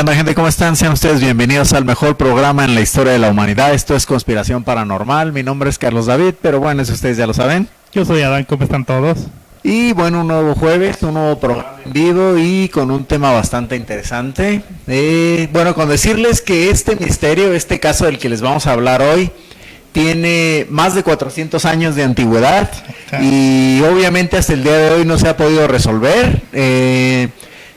onda, gente? ¿Cómo están? Sean ustedes bienvenidos al mejor programa en la historia de la humanidad. Esto es Conspiración Paranormal. Mi nombre es Carlos David, pero bueno, eso ustedes ya lo saben. Yo soy Adán, ¿cómo están todos? Y bueno, un nuevo jueves, un nuevo programa en vivo y con un tema bastante interesante. Bueno, con decirles que este misterio, este caso del que les vamos a hablar hoy, tiene más de 400 años de antigüedad y obviamente hasta el día de hoy no se ha podido resolver.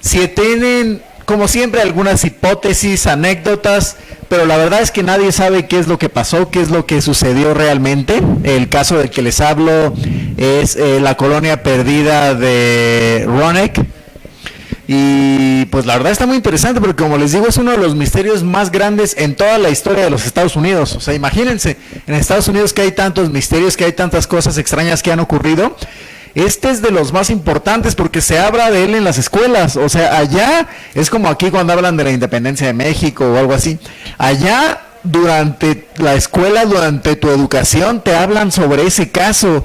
Se tienen, como siempre, algunas hipótesis, anécdotas, pero la verdad es que nadie sabe qué es lo que pasó, qué es lo que sucedió realmente. El caso del que les hablo es la colonia perdida de Roanoke. Y pues la verdad está muy interesante porque, como les digo, es uno de los misterios más grandes en toda la historia de los Estados Unidos. O sea, imagínense, en Estados Unidos que hay tantos misterios, que hay tantas cosas extrañas que han ocurrido. Este es de los más importantes porque se habla de él en las escuelas. O sea, allá es como aquí cuando hablan de la independencia de México o algo así. Allá, durante la escuela, durante tu educación, te hablan sobre ese caso.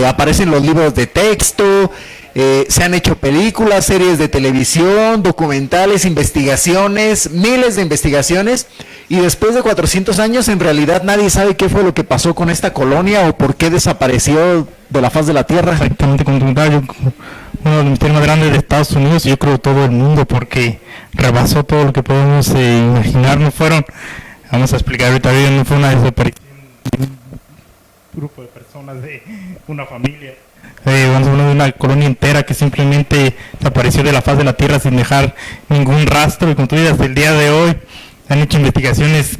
Aparecen los libros de texto. Se han hecho películas, series de televisión, documentales, investigaciones, miles de investigaciones, y después de 400 años en realidad nadie sabe qué fue lo que pasó con esta colonia o por qué desapareció de la faz de la tierra. Exactamente, uno de los misterios más grandes de Estados Unidos, y yo creo todo el mundo, porque rebasó todo lo que podemos imaginar. No fueron, vamos a explicar ahorita bien, no fue una desaparición de un grupo de personas, de una familia. Vamos a hablar de una colonia entera que simplemente desapareció de la faz de la tierra sin dejar ningún rastro, y como tú dices, hasta el día de hoy han hecho investigaciones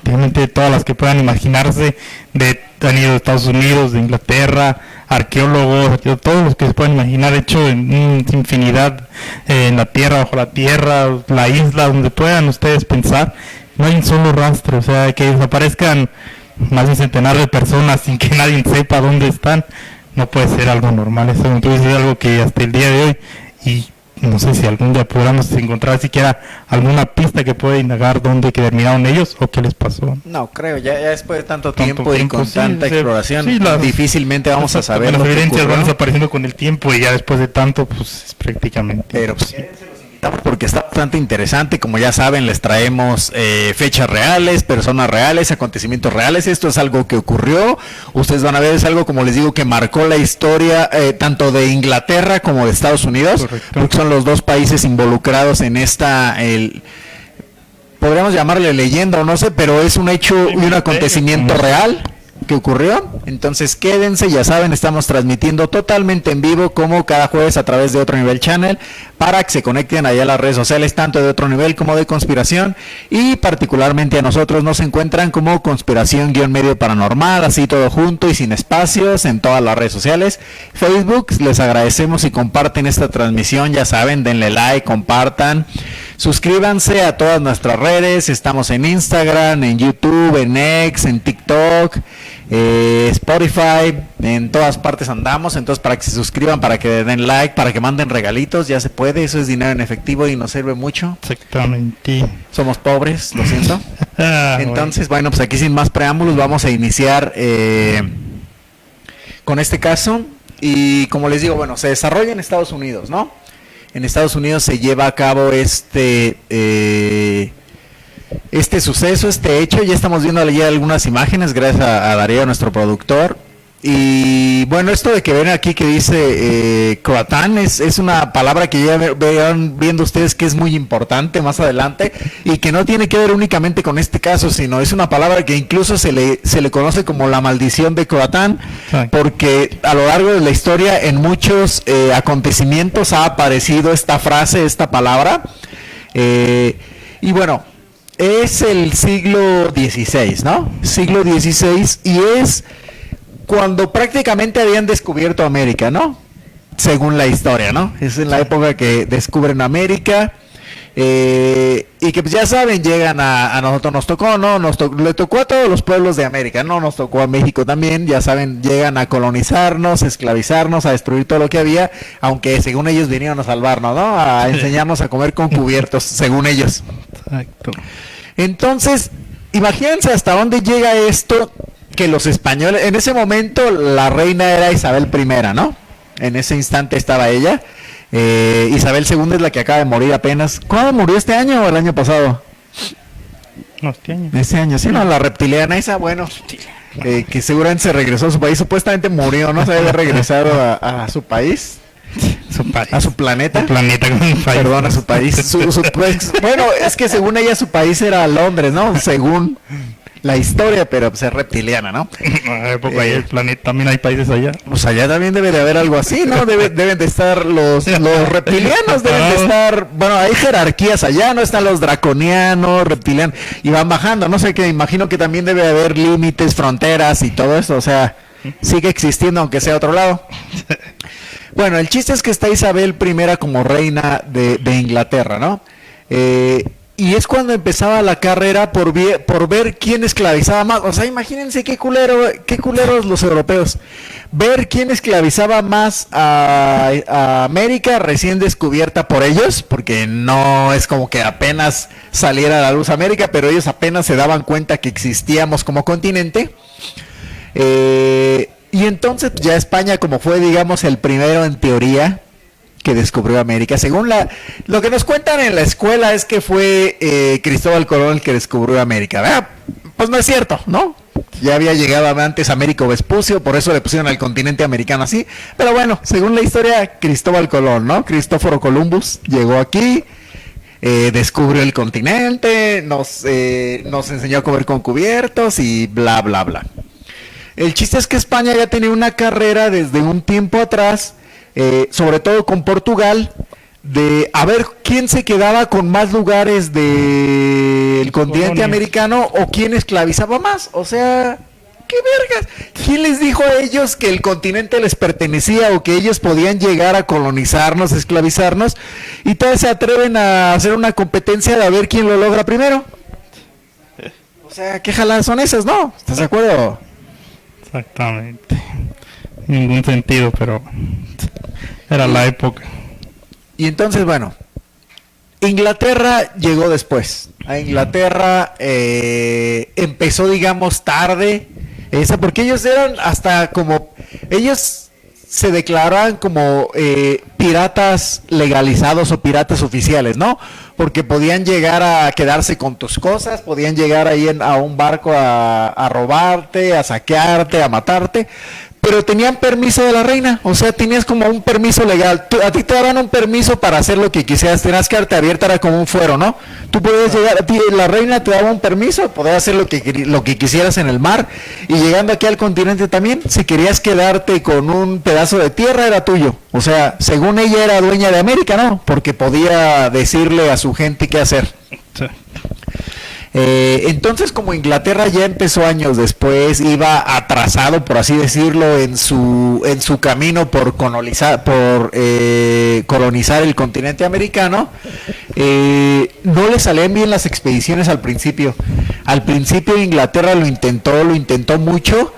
realmente todas las que puedan imaginarse, han ido de Estados Unidos, de Inglaterra, arqueólogos, todos los que se puedan imaginar, hecho en infinidad, en la tierra, bajo la tierra, la isla, donde puedan ustedes pensar, no hay un solo rastro. O sea, que desaparezcan más de un centenar de personas sin que nadie sepa dónde están, no puede ser algo normal. Eso entonces es algo que hasta el día de hoy, y no sé si algún día podamos encontrar siquiera alguna pista que pueda indagar dónde terminaron ellos o qué les pasó. No creo, ya después de tanto tiempo y con tanta exploración, difícilmente vamos a saber. Las evidencias van desapareciendo con el tiempo, y ya después de tanto, pues es prácticamente. Pero pues, porque está bastante interesante. Como ya saben, les traemos fechas reales, personas reales, acontecimientos reales. Esto es algo que ocurrió. Ustedes van a ver, es algo, como les digo, que marcó la historia tanto de Inglaterra como de Estados Unidos. Correcto. Porque son los dos países involucrados en esta, podríamos llamarle leyenda o no sé, pero es un hecho y un acontecimiento real que ocurrió. Entonces quédense, ya saben, estamos transmitiendo totalmente en vivo como cada jueves a través de Otro Nivel Channel, para que se conecten allá a las redes sociales, tanto de Otro Nivel como de Conspiración, y particularmente a nosotros nos encuentran como Conspiración-Medio Paranormal, así todo junto y sin espacios en todas las redes sociales. Facebook, les agradecemos si comparten esta transmisión, ya saben, denle like, compartan, suscríbanse a todas nuestras redes. Estamos en Instagram, en YouTube, en X, en TikTok, Spotify, en todas partes andamos. Entonces, para que se suscriban, para que den like, para que manden regalitos, ya se puede. Eso es dinero en efectivo y nos sirve mucho. Exactamente. Somos pobres, lo siento. Entonces, bueno, pues aquí sin más preámbulos vamos a iniciar con este caso. Y como les digo, bueno, se desarrolla en Estados Unidos, ¿no? En Estados Unidos se lleva a cabo este suceso, este hecho. Ya estamos viendo ya algunas imágenes gracias a Darío, nuestro productor. Y bueno, esto de que ven aquí que dice Croatán es una palabra que ya verán viendo ustedes que es muy importante más adelante, y que no tiene que ver únicamente con este caso, sino es una palabra que incluso se le conoce como la maldición de Croatán, porque a lo largo de la historia en muchos acontecimientos ha aparecido esta frase, esta palabra. Y bueno, es el siglo XVI, ¿no? Siglo XVI, y es cuando prácticamente habían descubierto América, ¿no? Según la historia, ¿no? Es en la época que descubren América, y que pues ya saben, llegan a nosotros, nos tocó, ¿no? Le tocó a todos los pueblos de América, ¿no? Nos tocó a México también, ya saben, llegan a colonizarnos, a esclavizarnos, a destruir todo lo que había, aunque según ellos vinieron a salvarnos, ¿no? A enseñarnos a comer con cubiertos, según ellos. Exacto. Entonces, imagínense hasta dónde llega esto, que los españoles, en ese momento la reina era Isabel I, ¿no? En ese instante estaba ella. Isabel II es la que acaba de morir apenas. ¿Cuándo murió, este año o el año pasado? No, este año. Este año, sí, no, la reptiliana esa, bueno, que seguramente se regresó a su país, supuestamente murió, ¿no? Se había regresado a su país. Su país. A su planeta. Su planeta con un país. Perdón, a su país. Pues, bueno, es que según ella su país era Londres, ¿no? Según la historia, pero pues es reptiliana, ¿no? Porque ahí el planeta también hay países allá. Pues allá también debe de haber algo así, ¿no? Deben de estar los reptilianos, deben de estar, bueno, hay jerarquías allá, ¿no? Están los draconianos, reptilianos, y van bajando, no sé, que imagino que también debe de haber límites, fronteras y todo eso, o sea, sigue existiendo aunque sea otro lado. Bueno, el chiste es que está Isabel I como reina de Inglaterra, ¿no? Y es cuando empezaba la carrera por ver quién esclavizaba más. O sea, imagínense qué culeros los europeos. Ver quién esclavizaba más a América recién descubierta por ellos, porque no es como que apenas saliera a la luz América, pero ellos apenas se daban cuenta que existíamos como continente. Y entonces ya España, como fue, digamos, el primero en teoría que descubrió América. Según lo que nos cuentan en la escuela es que fue Cristóbal Colón el que descubrió América. ¿Verdad? Pues no es cierto, ¿no? Ya había llegado antes Américo Vespucio, por eso le pusieron al continente americano así. Pero bueno, según la historia, Cristóbal Colón, ¿no? Cristóforo Columbus llegó aquí, descubrió el continente, nos enseñó a comer con cubiertos y bla, bla, bla. El chiste es que España ya tenía una carrera desde un tiempo atrás, sobre todo con Portugal, de a ver quién se quedaba con más lugares del continente americano o quién esclavizaba más. O sea, qué vergas. ¿Quién les dijo a ellos que el continente les pertenecía o que ellos podían llegar a colonizarnos, esclavizarnos? Y todos se atreven a hacer una competencia de a ver quién lo logra primero. O sea, ¿qué jaladas son esas, no? ¿Estás de acuerdo? Exactamente. Ningún sentido, pero era la época. Y entonces, bueno, Inglaterra llegó después. A Inglaterra empezó, digamos, tarde. Porque ellos eran hasta como... Ellos se declaraban como piratas legalizados o piratas oficiales, ¿no? Porque podían llegar a quedarse con tus cosas, podían llegar ahí a un barco a robarte, a saquearte, a matarte, pero tenían permiso de la reina, o sea, tenías como un permiso legal. A ti te daban un permiso para hacer lo que quisieras, tenías que quedarte abierta, era como un fuero, ¿no? Tú podías llegar, a ti la reina te daba un permiso, podías hacer lo que quisieras en el mar, y llegando aquí al continente también, si querías quedarte con un pedazo de tierra, era tuyo. O sea, según ella era dueña de América, ¿no? Porque podía decirle a su gente qué hacer. Sí. Entonces, como Inglaterra ya empezó años después, iba atrasado, por así decirlo, en su camino por colonizar el continente americano, no le salían bien las expediciones al principio. Al principio Inglaterra lo intentó mucho,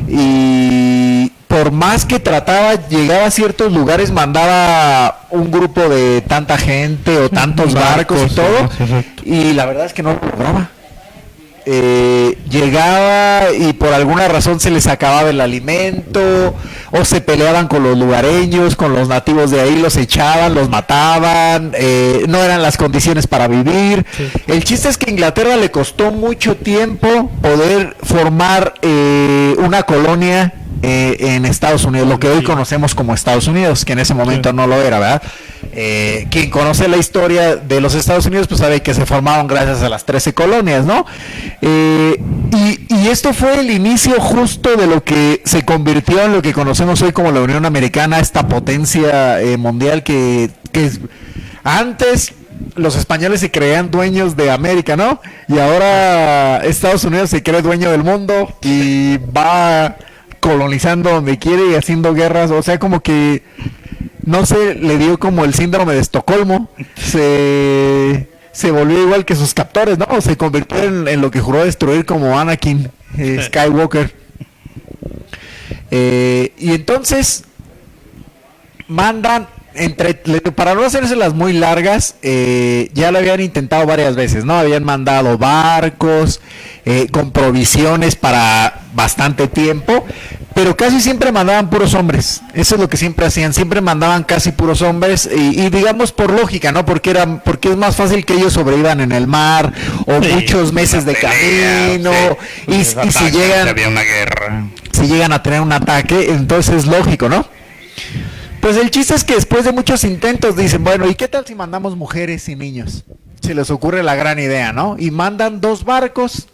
y por más que trataba, llegaba a ciertos lugares, mandaba un grupo de tanta gente o tantos barcos y todo, y la verdad es que no lo lograba. Llegaba y por alguna razón se les acababa el alimento, o se peleaban con los lugareños, con los nativos de ahí, los echaban, los mataban, no eran las condiciones para vivir. Sí. El chiste es que a Inglaterra le costó mucho tiempo poder formar una colonia en Estados Unidos, lo que hoy conocemos como Estados Unidos, que en ese momento no lo era, ¿verdad? Quien conoce la historia de los Estados Unidos, pues sabe que se formaron gracias a las 13 colonias, ¿no? Y esto fue el inicio justo de lo que se convirtió en lo que conocemos hoy como la Unión Americana, esta potencia mundial que antes los españoles se creían dueños de América, ¿no? Y ahora Estados Unidos se cree dueño del mundo y va colonizando donde quiere y haciendo guerras. O sea, como que no sé, le dio como el síndrome de Estocolmo, se volvió igual que sus captores, ¿no? Se convirtió en lo que juró destruir, como Anakin Skywalker. Y entonces mandan para no hacérselas muy largas, ya lo habían intentado varias veces, ¿no? Habían mandado barcos con provisiones para bastante tiempo, pero casi siempre mandaban puros hombres. Eso es lo que siempre hacían, siempre mandaban casi puros hombres y digamos por lógica, ¿no? Porque es más fácil que ellos sobrevivan en el mar o sí, muchos meses de camino y si llegan había una guerra. Si llegan a tener un ataque, entonces es lógico, ¿no? Pues el chiste es que después de muchos intentos dicen, bueno, ¿y qué tal si mandamos mujeres y niños? Se les ocurre la gran idea, ¿no? Y mandan 2 barcos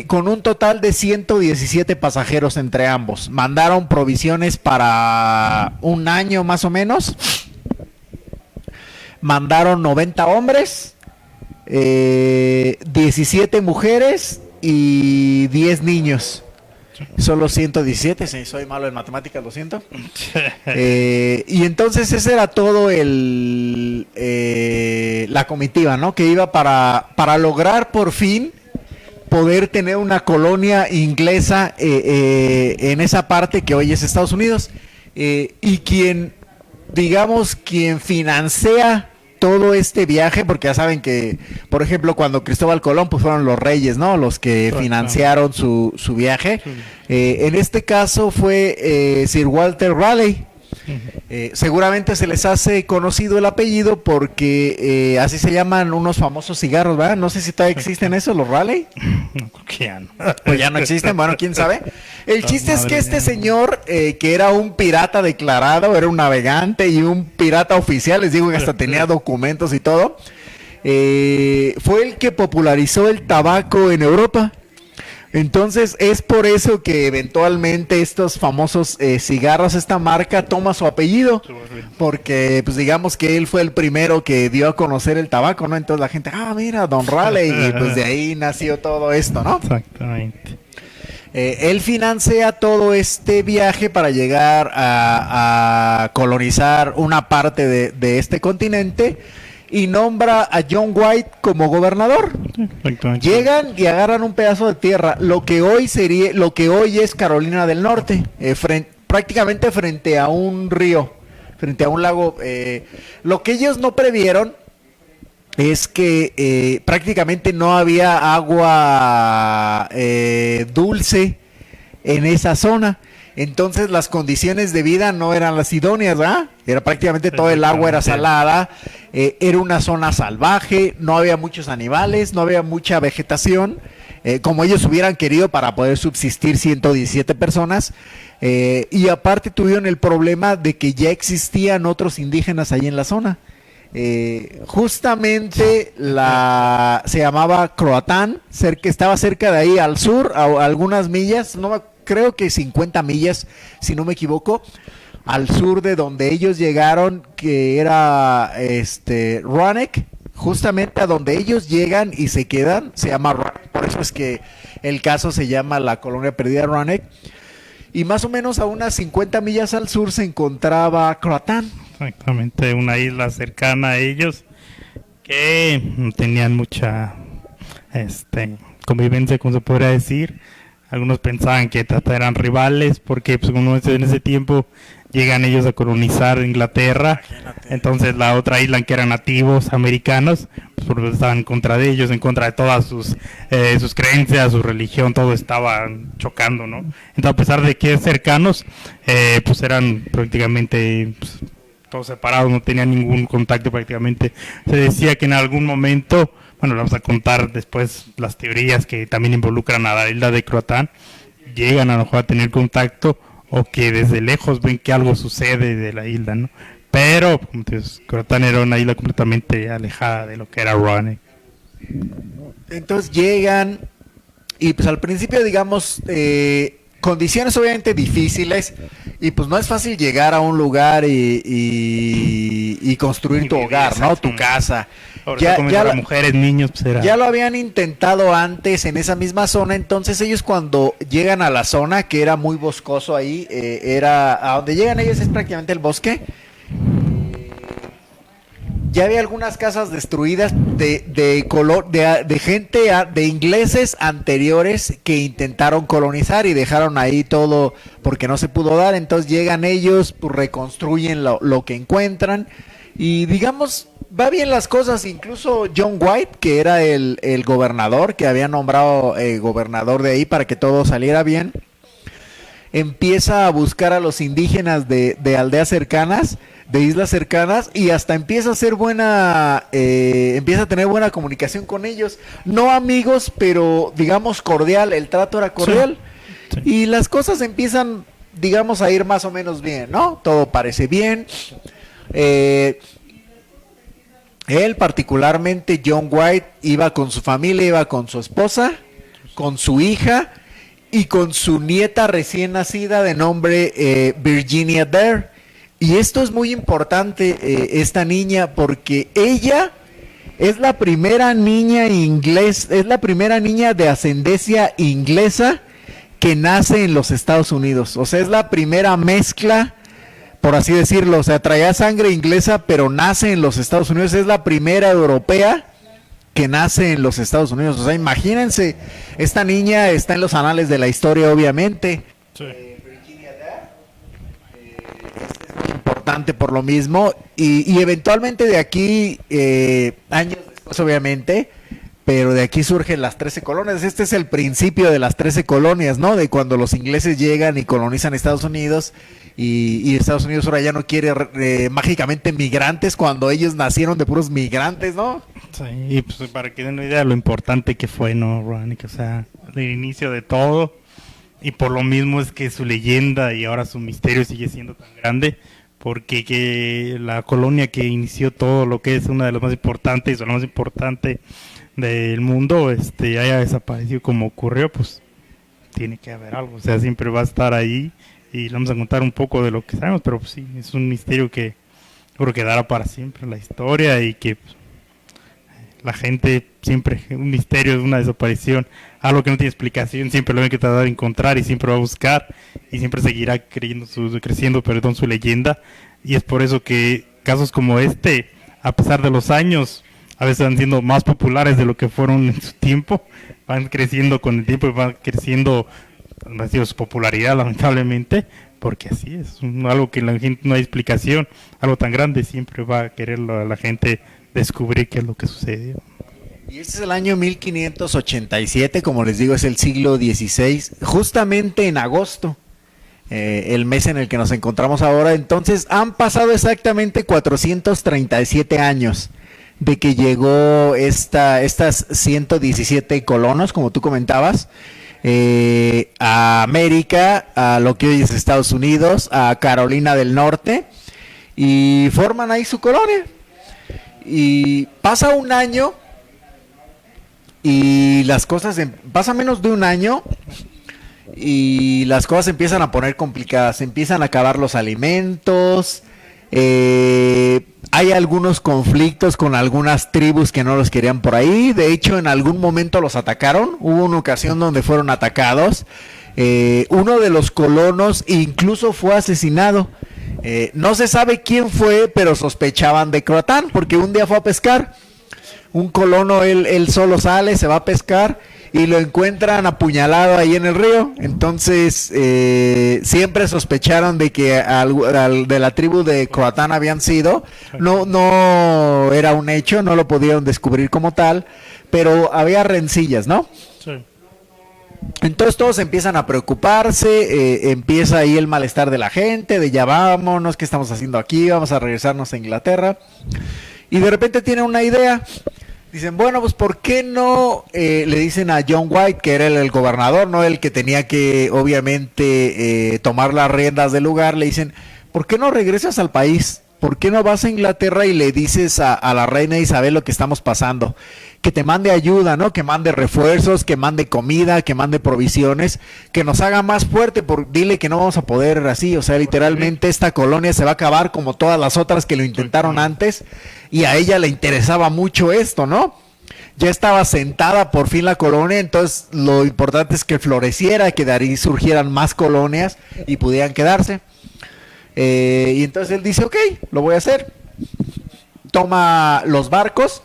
con un total de 117 pasajeros entre ambos. Mandaron provisiones para un año más o menos. Mandaron 90 hombres, 17 mujeres y 10 niños. Solo 117, sí, soy malo en matemáticas, lo siento. Y entonces ese era todo la comitiva, ¿no? Que iba para lograr por fin poder tener una colonia inglesa en esa parte que hoy es Estados Unidos. Y quien financia todo este viaje, porque ya saben que, por ejemplo, cuando Cristóbal Colón, pues fueron los reyes, ¿no? Los que financiaron su viaje. En este caso fue Sir Walter Raleigh. Seguramente se les hace conocido el apellido porque así se llaman unos famosos cigarros, ¿verdad? No sé si todavía existen esos, los Raleigh. Pues ya no existen, bueno, quién sabe. El chiste es que este señor, que era un pirata declarado, era un navegante y un pirata oficial, les digo que hasta tenía documentos y todo, fue el que popularizó el tabaco en Europa. Entonces es por eso que eventualmente estos famosos cigarros, esta marca toma su apellido, porque pues digamos que él fue el primero que dio a conocer el tabaco, ¿no? Entonces la gente, mira, Don Raleigh, y pues de ahí nació todo esto, ¿no? Exactamente. Él financia todo este viaje para llegar a colonizar una parte de este continente y nombra a John White como gobernador. Llegan y agarran un pedazo de tierra, lo que hoy es Carolina del Norte, prácticamente frente a un río, frente a un lago. Lo que ellos no previeron es que prácticamente no había agua dulce en esa zona. Entonces las condiciones de vida no eran las idóneas, ¿verdad? Era prácticamente todo el agua era salada, era una zona salvaje, no había muchos animales, no había mucha vegetación, como ellos hubieran querido para poder subsistir 117 personas, y aparte tuvieron el problema de que ya existían otros indígenas ahí en la zona. Justamente se llamaba Croatán, estaba cerca de ahí al sur, a algunas millas, creo que 50 millas, si no me equivoco, al sur de donde ellos llegaron, que era Roanoke, justamente a donde ellos llegan y se quedan, se llama Roanoke, por eso es que el caso se llama la colonia perdida de Roanoke, y más o menos a unas 50 millas al sur se encontraba Croatán. Exactamente, una isla cercana a ellos que no tenían mucha convivencia, como se podría decir. Algunos pensaban que eran rivales porque pues, como en ese tiempo llegan ellos a colonizar Inglaterra. Imagínate. Entonces la otra isla en que eran nativos americanos pues, estaban en contra de ellos, en contra de todas sus creencias, su religión, todo estaba chocando, ¿no? Entonces a pesar de que cercanos, pues eran prácticamente pues, todos separados, no tenían ningún contacto prácticamente. Se decía que en algún momento, bueno, vamos a contar después las teorías que también involucran a la isla de Croatán, llegan a lo mejor a tener contacto o que desde lejos ven que algo sucede de la isla, ¿no? Pero, como te digo, Croatán era una isla completamente alejada de lo que era Roanoke. Entonces llegan y pues al principio, digamos, condiciones obviamente difíciles y pues no es fácil llegar a un lugar y construir tu hogar, ¿no? Tu casa. Ya mujeres, niños, pues era... Ya lo habían intentado antes en esa misma zona, entonces ellos cuando llegan a la zona, que era muy boscoso ahí, a donde llegan ellos es prácticamente el bosque, ya había algunas casas destruidas de gente, de ingleses anteriores que intentaron colonizar y dejaron ahí todo porque no se pudo dar. Entonces llegan ellos, pues reconstruyen lo que encuentran y digamos, va bien las cosas. Incluso John White, que era el gobernador, que había nombrado gobernador de ahí para que todo saliera bien, empieza a buscar a los indígenas de aldeas cercanas, de islas cercanas, y hasta empieza a hacer empieza a tener buena comunicación con ellos, no amigos, pero digamos cordial, el trato era cordial, sí. Y las cosas empiezan, digamos, a ir más o menos bien, ¿no? Todo parece bien. Él particularmente, John White, iba con su familia, iba con su esposa, con su hija y con su nieta recién nacida de nombre Virginia Dare. Y esto es muy importante, esta niña, porque ella es la primera niña es la primera niña de ascendencia inglesa que nace en los Estados Unidos. O sea, es la primera mezcla, por así decirlo. O sea, traía sangre inglesa, pero nace en los Estados Unidos. Es la primera europea que nace en los Estados Unidos. O sea, imagínense, esta niña está en los anales de la historia, obviamente. Sí. Virginia Dare es muy importante por lo mismo. Y eventualmente de aquí, años después, obviamente, pero de aquí surgen las 13 colonias. Este es el principio de las 13 colonias, ¿no? De cuando los ingleses llegan y colonizan Estados Unidos. Y Estados Unidos ahora ya no quiere mágicamente migrantes cuando ellos nacieron de puros migrantes, ¿no? Sí, y pues para que den una idea de lo importante que fue, ¿no, Ronnie? O sea, el inicio de todo, y por lo mismo es que su leyenda y ahora su misterio sigue siendo tan grande, porque que la colonia que inició todo lo que es una de las más importantes, o la más importante del mundo, haya desaparecido como ocurrió, pues tiene que haber algo, o sea, siempre va a estar ahí. Y le vamos a contar un poco de lo que sabemos, pero pues, sí, es un misterio que creo que quedará para siempre en la historia, y que pues, la gente siempre, un misterio, una desaparición, algo que no tiene explicación, siempre lo hay que tratar de encontrar y siempre va a buscar y siempre seguirá creciendo su leyenda. Y es por eso que casos como a pesar de los años, a veces van siendo más populares de lo que fueron en su tiempo, van creciendo con el tiempo y van creciendo su popularidad, lamentablemente, porque así es, algo que la gente no hay explicación, algo tan grande, siempre va a querer la gente descubrir qué es lo que sucedió. Y este es el año 1587, como les digo, es el siglo XVI, justamente en agosto, el mes en el que nos encontramos ahora. Entonces han pasado exactamente 437 años de que llegó estas 117 colonos, como tú comentabas, a América, a lo que hoy es Estados Unidos, a Carolina del Norte, y forman ahí su colonia. Y pasa un año y las cosas, pasa menos de un año y las cosas empiezan a poner complicadas, empiezan a acabar los alimentos, hay algunos conflictos con algunas tribus que no los querían por ahí. De hecho, en algún momento los atacaron, hubo una ocasión donde fueron atacados, uno de los colonos incluso fue asesinado. No se sabe quién fue, pero sospechaban de Croatán, porque un día fue a pescar, un colono, él solo sale, se va a pescar y lo encuentran apuñalado ahí en el río. Entonces siempre sospecharon de que de la tribu de Croatán habían sido. No era un hecho, no lo pudieron descubrir como tal, pero había rencillas, ¿no? Sí. Entonces todos empiezan a preocuparse, empieza ahí el malestar de la gente, de ya vámonos, ¿qué estamos haciendo aquí? Vamos a regresarnos a Inglaterra. Y de repente tienen una idea. Dicen, bueno, pues ¿por qué no le dicen a John White, que era el gobernador, no el que tenía que obviamente tomar las riendas del lugar? Le dicen, ¿por qué no regresas al país? ¿Por qué no vas a Inglaterra y le dices a la reina Isabel lo que estamos pasando? Que te mande ayuda, ¿no? Que mande refuerzos, que mande comida, que mande provisiones, que nos haga más fuerte. Dile que no vamos a poder así. O sea, literalmente esta colonia se va a acabar como todas las otras que lo intentaron antes. Y a ella le interesaba mucho esto, ¿no? Ya estaba sentada por fin la colonia, entonces lo importante es que floreciera, que de ahí surgieran más colonias y pudieran quedarse. Y entonces él dice, ok, lo voy a hacer. toma los barcos,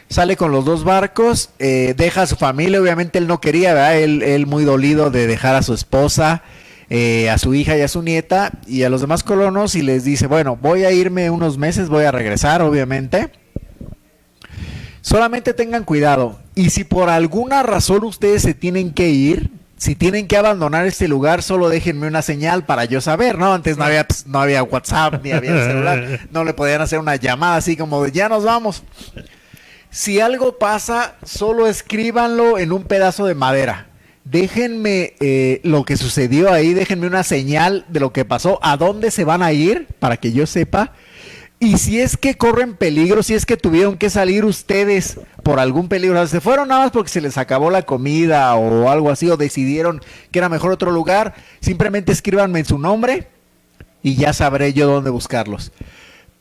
sale con los 2 barcos, deja a su familia, obviamente él no quería, ¿verdad? Él muy dolido de dejar a su esposa, a su hija y a su nieta y a los demás colonos, y les dice, bueno, voy a irme unos meses, voy a regresar, obviamente. Solamente tengan cuidado, y si por alguna razón ustedes se tienen que ir, si tienen que abandonar este lugar, solo déjenme una señal para yo saber, ¿no? Antes no había WhatsApp, ni había celular, no le podían hacer una llamada así como de ya nos vamos. Si algo pasa, solo escríbanlo en un pedazo de madera. Déjenme lo que sucedió ahí, déjenme una señal de lo que pasó, a dónde se van a ir, para que yo sepa. Y si es que corren peligro, si es que tuvieron que salir ustedes por algún peligro, o sea, se fueron nada más porque se les acabó la comida o algo así, o decidieron que era mejor otro lugar, simplemente escríbanme su nombre y ya sabré yo dónde buscarlos.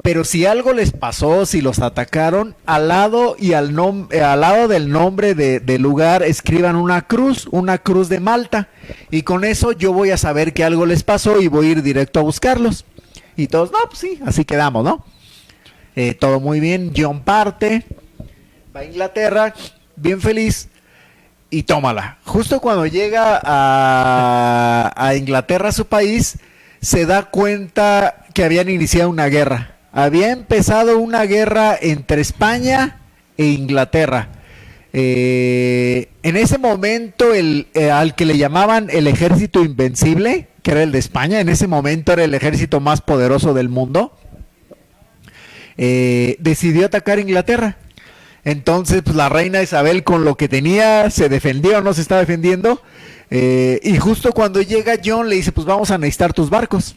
Pero si algo les pasó, si los atacaron, al lado y al lado del nombre del lugar escriban una cruz de Malta, y con eso yo voy a saber que algo les pasó y voy a ir directo a buscarlos. Y todos, no, pues sí, así quedamos, ¿no? Todo muy bien. John parte, va a Inglaterra, bien feliz, y tómala. Justo cuando llega a Inglaterra, su país, se da cuenta que habían iniciado una guerra. Había empezado una guerra entre España e Inglaterra. En ese momento, al que le llamaban el ejército invencible, que era el de España, en ese momento era el ejército más poderoso del mundo, decidió atacar Inglaterra. Entonces, pues la reina Isabel, con lo que tenía, se defendió, no se está defendiendo, y justo cuando llega John le dice, pues vamos a necesitar tus barcos,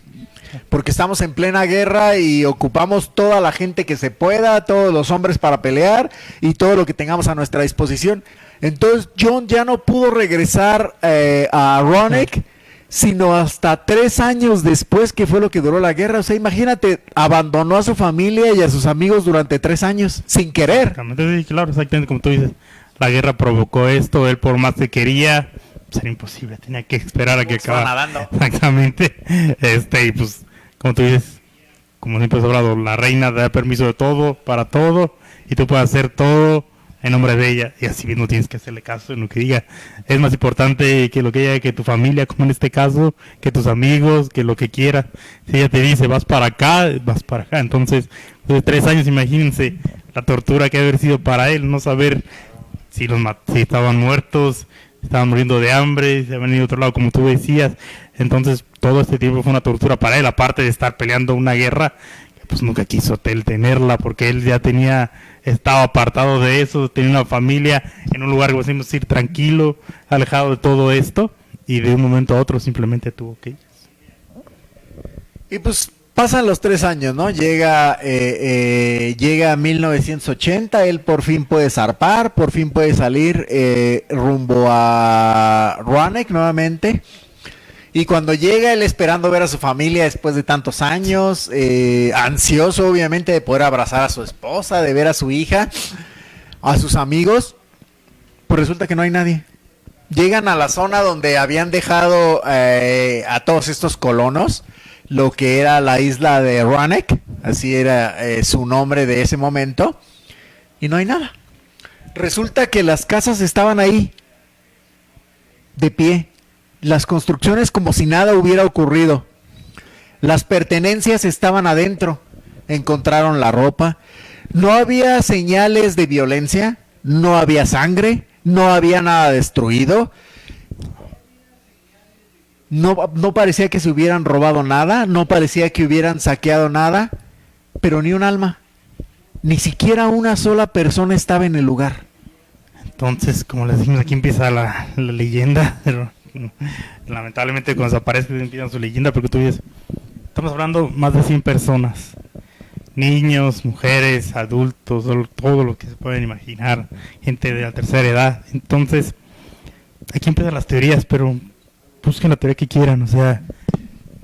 porque estamos en plena guerra y ocupamos toda la gente que se pueda, todos los hombres para pelear y todo lo que tengamos a nuestra disposición. Entonces John ya no pudo regresar a Ronneck, sino hasta 3 años después, que fue lo que duró la guerra. O sea, imagínate, abandonó a su familia y a sus amigos durante 3 años, sin querer. Sí, claro, exactamente como tú dices, la guerra provocó esto, él por más que quería, pues era imposible, tenía que esperar a que acabara. Exactamente, y pues, como tú dices, como siempre has hablado, la reina da permiso de todo, para todo, y tú puedes hacer todo en nombre de ella, y así mismo tienes que hacerle caso en lo que diga. Es más importante que lo que ella, que tu familia, como en este caso, que tus amigos, que lo que quiera. Si ella te dice, vas para acá, vas para acá. Entonces, de 3 años, imagínense la tortura que ha haber sido para él, no saber si estaban muertos, estaban muriendo de hambre, se habían ido a otro lado, como tú decías. Entonces, todo este tiempo fue una tortura para él, aparte de estar peleando una guerra, que pues nunca quiso él tenerla, porque él ya estaba apartado de eso, tenía una familia en un lugar, como decimos, decir, tranquilo, alejado de todo esto, y de un momento a otro simplemente tuvo que ir. Y pues pasan los 3 años, ¿no? Llega 1980, él por fin puede zarpar, por fin puede salir rumbo a Ronneck nuevamente. Y cuando llega, él esperando ver a su familia después de tantos años, ansioso obviamente de poder abrazar a su esposa, de ver a su hija, a sus amigos, pues resulta que no hay nadie. Llegan a la zona donde habían dejado a todos estos colonos, lo que era la isla de Ronneck, así era su nombre de ese momento, y no hay nada. Resulta que las casas estaban ahí, de pie. Las construcciones como si nada hubiera ocurrido. Las pertenencias estaban adentro. Encontraron la ropa. No había señales de violencia. No había sangre. No había nada destruido. No parecía que se hubieran robado nada. No parecía que hubieran saqueado nada. Pero ni un alma. Ni siquiera una sola persona estaba en el lugar. Entonces, como les dijimos, aquí empieza la leyenda. Lamentablemente cuando se aparece empiezan su leyenda, porque tú dices, estamos hablando más de 100 personas, niños, mujeres, adultos, todo lo que se pueden imaginar, gente de la tercera edad. Entonces aquí empiezan las teorías, pero busquen la teoría que quieran. O sea,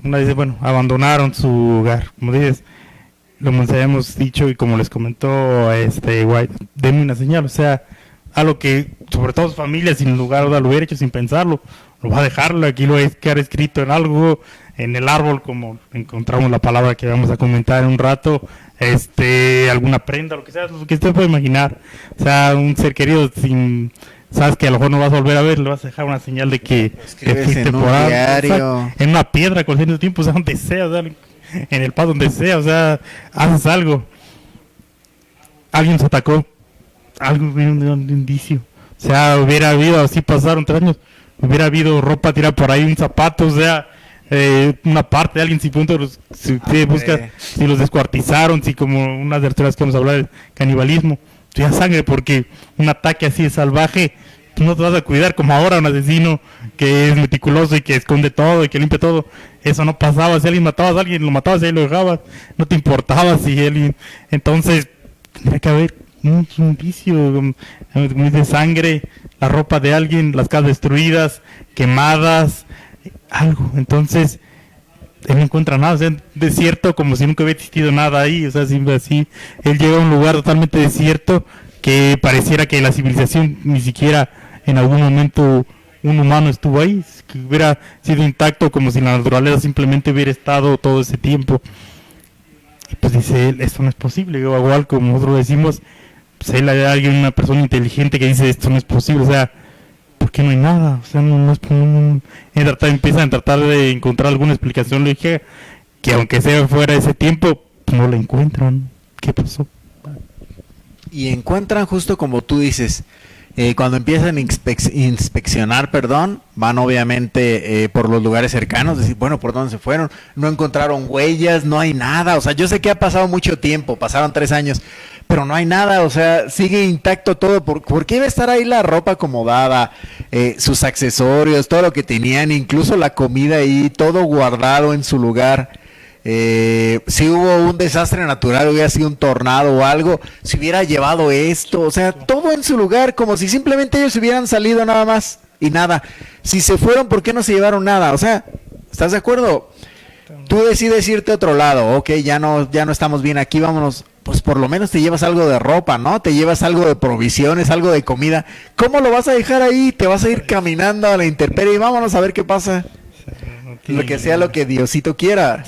una dice, bueno, abandonaron su hogar, como dices, como hemos dicho y como les comentó White, denme una señal. O sea, algo que sobre todo familias sin lugar a duda lo hubiera hecho sin pensarlo. lo va a dejarlo, aquí lo va a quedar escrito en algo, en el árbol, como encontramos la palabra que vamos a comentar en un rato, alguna prenda, lo que sea, lo que usted puede imaginar. O sea, un ser querido sabes que a lo mejor no vas a volver a ver, le vas a dejar una señal de que te fuiste en un por algo. diario. O sea, en una piedra, con el tiempo, o sea, donde sea, o sea, en el paso donde sea, o sea, haces algo. Alguien se atacó, algo un indicio. O sea, hubiera habido, así pasaron 3 años, hubiera habido ropa tirada por ahí, un zapato, o sea, una parte de alguien, si busca, si los descuartizaron, si como unas de las teorías que vamos a hablar de canibalismo, ya sangre, porque un ataque así de salvaje, tú no te vas a cuidar como ahora un asesino que es meticuloso y que esconde todo y que limpia todo. Eso no pasaba, si alguien matabas a alguien, lo matabas y ahí lo dejabas, no te importaba si alguien, entonces tendría que haber un vicio de sangre, la ropa de alguien, las casas destruidas, quemadas, algo. Entonces él no encuentra nada, o sea, desierto, como si nunca hubiera existido nada ahí, o sea, siempre así. Él llega a un lugar totalmente desierto que pareciera que la civilización ni siquiera en algún momento un humano estuvo ahí, que hubiera sido intacto, como si la naturaleza simplemente hubiera estado todo ese tiempo. Y pues dice él, esto no es posible, igual como nosotros decimos, pues él hay alguien, una persona inteligente que dice esto no es posible, o sea, ¿por qué no hay nada? O sea, empiezan a tratar de encontrar alguna explicación lógica que aunque sea fuera de ese tiempo, pues no la encuentran. ¿Qué pasó? Y encuentran justo como tú dices, cuando empiezan a inspeccionar, van obviamente por los lugares cercanos, decir, bueno, ¿por dónde se fueron? No encontraron huellas, no hay nada, o sea, yo sé que ha pasado mucho tiempo, pasaron 3 años, pero no hay nada, o sea, sigue intacto todo. ¿Por qué iba a estar ahí la ropa acomodada, sus accesorios, todo lo que tenían, incluso la comida ahí, todo guardado en su lugar? Si hubo un desastre natural, hubiera sido un tornado o algo, si hubiera llevado esto, o sea, todo en su lugar, como si simplemente ellos hubieran salido nada más y nada. Si se fueron, ¿por qué no se llevaron nada? O sea, ¿estás de acuerdo? Tú decides irte a otro lado, ok, ya no estamos bien aquí, vámonos. Pues por lo menos te llevas algo de ropa, ¿no? Te llevas algo de provisiones, algo de comida. ¿Cómo lo vas a dejar ahí? Te vas a ir caminando a la intemperie y vámonos a ver qué pasa. Lo que sea lo que Diosito quiera.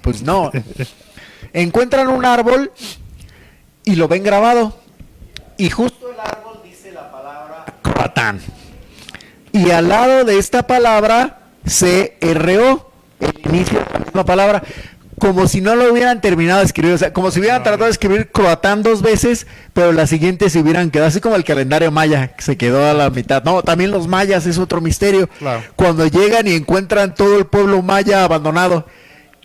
Pues no. Encuentran un árbol y lo ven grabado. Y justo el árbol dice la palabra Croatán. Y al lado de esta palabra, CRO, el inicio de la misma palabra, como si no lo hubieran terminado de escribir, o sea, como si hubieran tratado de escribir Croatán 2 veces, pero las siguientes se hubieran quedado, así como el calendario maya, que se quedó a la mitad. No, también los mayas es otro misterio. Claro. Cuando llegan y encuentran todo el pueblo maya abandonado,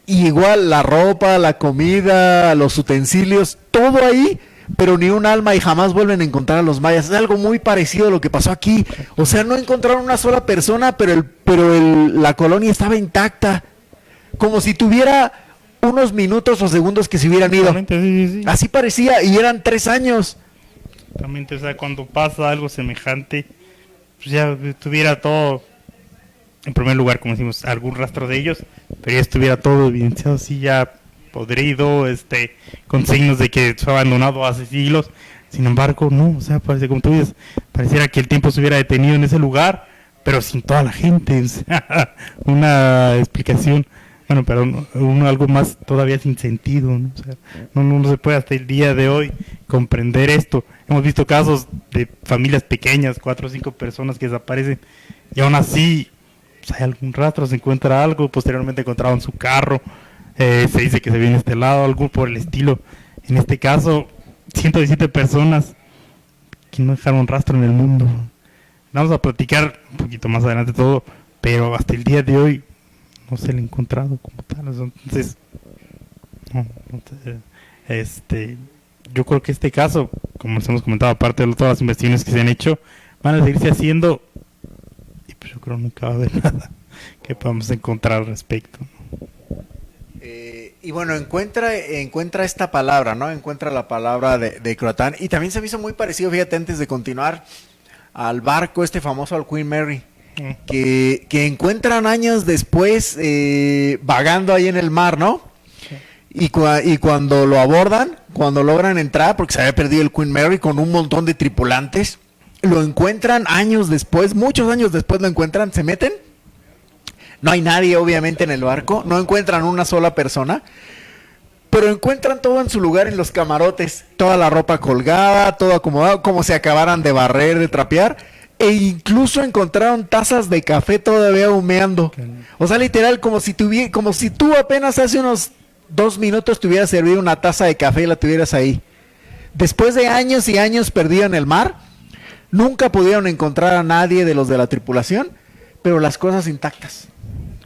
y igual la ropa, la comida, los utensilios, todo ahí, pero ni un alma, y jamás vuelven a encontrar a los mayas. Es algo muy parecido a lo que pasó aquí. O sea, no encontraron una sola persona, pero la colonia estaba intacta, como si tuviera unos minutos o segundos que se hubieran ido. Sí. Así parecía, y eran 3 años. Exactamente, o sea, cuando pasa algo semejante, pues ya estuviera todo, en primer lugar, como decimos, algún rastro de ellos, pero ya estuviera todo evidenciado, así ya podrido, con signos de que fue abandonado hace siglos. Sin embargo, no, o sea, parece, como tú dices, pareciera que el tiempo se hubiera detenido en ese lugar, pero sin toda la gente. O sea, una explicación, bueno, pero algo más todavía sin sentido, ¿no? O sea, no se puede hasta el día de hoy comprender esto. Hemos visto casos de familias pequeñas, 4 o 5 personas que desaparecen, y aún así pues hay algún rastro, se encuentra algo, posteriormente encontraron su carro, se dice que se viene a este lado, algo por el estilo. En este caso, 117 personas que no dejaron rastro en el mundo. Vamos a platicar un poquito más adelante todo, pero hasta el día de hoy no se le ha encontrado como tal. Entonces, yo creo que este caso, como les hemos comentado, aparte de todas las investigaciones que se han hecho, van a seguirse haciendo, y pues yo creo que nunca va a haber nada que podamos encontrar al respecto. Y bueno, encuentra esta palabra, ¿no? Encuentra la palabra de Croatán, y también se me hizo muy parecido, fíjate, antes de continuar, al barco famoso, al Queen Mary, que encuentran años después vagando ahí en el mar, ¿no? Y cuando lo abordan, cuando logran entrar, porque se había perdido el Queen Mary con un montón de tripulantes, lo encuentran años después, muchos años después lo encuentran, se meten. No hay nadie, obviamente, en el barco. No encuentran una sola persona. Pero encuentran todo en su lugar en los camarotes. Toda la ropa colgada, todo acomodado, como si acabaran de barrer, de trapear. E incluso encontraron tazas de café todavía humeando. O sea, literal, como si tú apenas hace unos 2 minutos te hubieras servido una taza de café y la tuvieras ahí. Después de años y años perdido en el mar, nunca pudieron encontrar a nadie de los de la tripulación, pero las cosas intactas.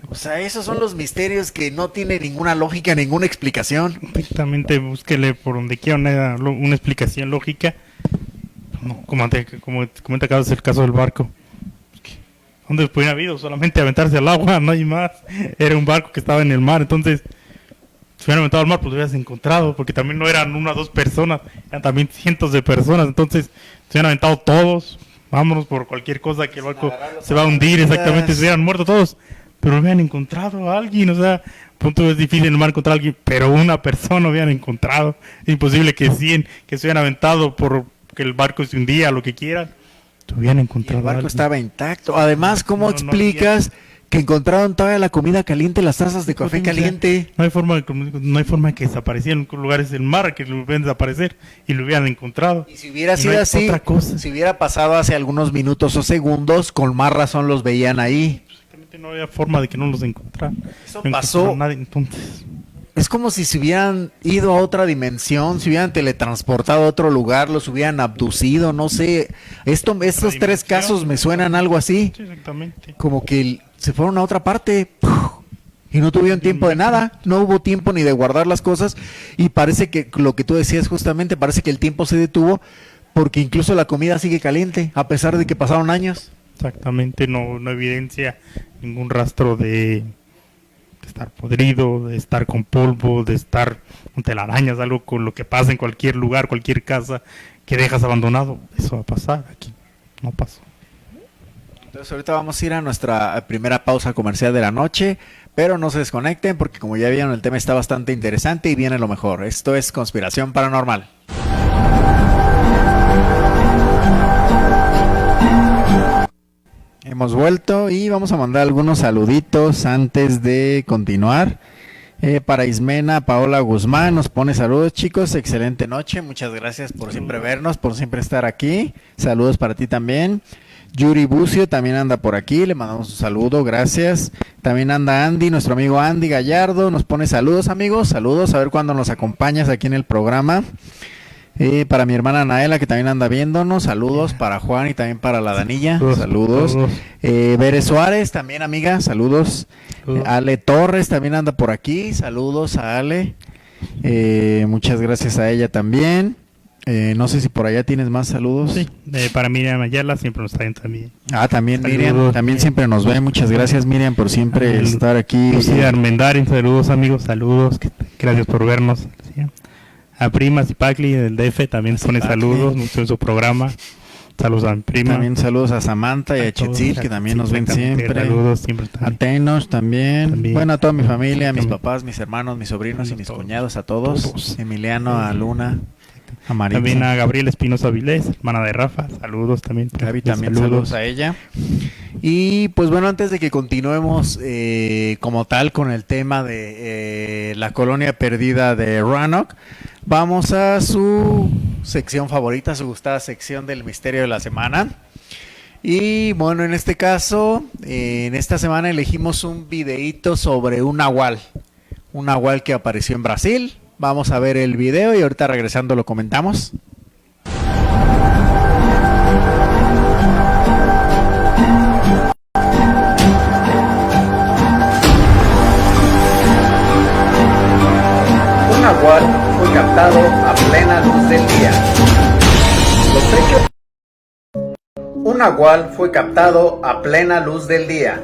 O sea, esos son los misterios que no tienen ninguna lógica, ninguna explicación. Exactamente, búsquele por donde quiera una explicación lógica. No, como te acabas es el caso del barco. ¿Dónde pudiera haber habido? Solamente aventarse al agua, no hay más. Era un barco que estaba en el mar, entonces si hubieran aventado al mar, pues lo hubieras encontrado, porque también no eran 1 o 2 personas, eran también cientos de personas, entonces se hubieran aventado todos, vámonos por cualquier cosa que el barco se va a hundir, exactamente, se hubieran muerto todos, pero hubieran encontrado a alguien, o sea, punto es difícil en el mar encontrar a alguien, pero una persona hubieran encontrado, es imposible que 100 que se hubieran aventado por que el barco se hundía, lo que quieran, se hubieran encontrado. Y el barco estaba intacto. Además, ¿cómo explicas que encontraron todavía la comida caliente, las tazas de café caliente? No hay forma de que desaparecieran en lugares del mar, que lo hubieran desaparecer y lo hubieran encontrado. Y si hubiera sido así, otra cosa. Si hubiera pasado hace algunos minutos o segundos, con más razón los veían ahí. No había forma de que no los encontraran. Eso pasó. Nadie, entonces. Es como si se hubieran ido a otra dimensión, se hubieran teletransportado a otro lugar, los hubieran abducido, no sé. Estos 3 casos me suenan algo así. Sí, exactamente. Como que se fueron a otra parte y no tuvieron tiempo de nada, no hubo tiempo ni de guardar las cosas y parece que lo que tú decías justamente, parece que el tiempo se detuvo porque incluso la comida sigue caliente a pesar de que pasaron años. Exactamente, no evidencia ningún rastro de estar podrido, de estar con polvo, de estar con telarañas, algo con lo que pasa en cualquier lugar, cualquier casa que dejas abandonado. Eso va a pasar aquí, no pasó. Entonces ahorita vamos a ir a nuestra primera pausa comercial de la noche, pero no se desconecten porque como ya vieron el tema está bastante interesante y viene lo mejor. Esto es Conspiración Paranormal. Hemos vuelto y vamos a mandar algunos saluditos antes de continuar. Para Ismena Paola Guzmán nos pone saludos, chicos, excelente noche, muchas gracias por siempre vernos, por siempre estar aquí, saludos para ti también. Yuri Bucio también anda por aquí, le mandamos un saludo, gracias. También anda Andy, nuestro amigo Andy Gallardo, nos pone saludos, amigos, saludos, a ver cuándo nos acompañas aquí en el programa. Para mi hermana Naela, que también anda viéndonos, saludos para Juan y también para la Danilla, saludos. Bere Suárez, también amiga, saludos. Ale Torres también anda por aquí, saludos a Ale, muchas gracias a ella también. No sé si por allá tienes más saludos. Sí, para Miriam Ayala siempre nos traen también. También saludos. Miriam, también siempre nos ve, muchas gracias Miriam por siempre estar aquí. Lucía Armendarin, saludos amigos, saludos, gracias por vernos. A Prima Zipacli del DF también pone saludos, mucho en su programa. Saludos a mi prima. También saludos a Samantha y a Chetzil, que también nos ven siempre. Saludos siempre. A Tenoch también. Bueno, a toda mi familia, a mis papás, mis hermanos, mis sobrinos y mis cuñados, a todos. Emiliano, a Luna, a Maritza. También a Gabriel Espinosa Vilés, hermana de Rafa. Saludos también. Gaby también, saludos a ella. Y pues bueno, antes de que continuemos como tal con el tema de la colonia perdida de Roanoke, vamos a su sección favorita, su gustada sección del misterio de la semana. Y bueno, en este caso, en esta semana elegimos un videíto sobre un nahual que apareció en Brasil. Vamos a ver el video y ahorita regresando lo comentamos. Un nahual fue captado a plena luz del día. Un nahual fue captado a plena luz del día.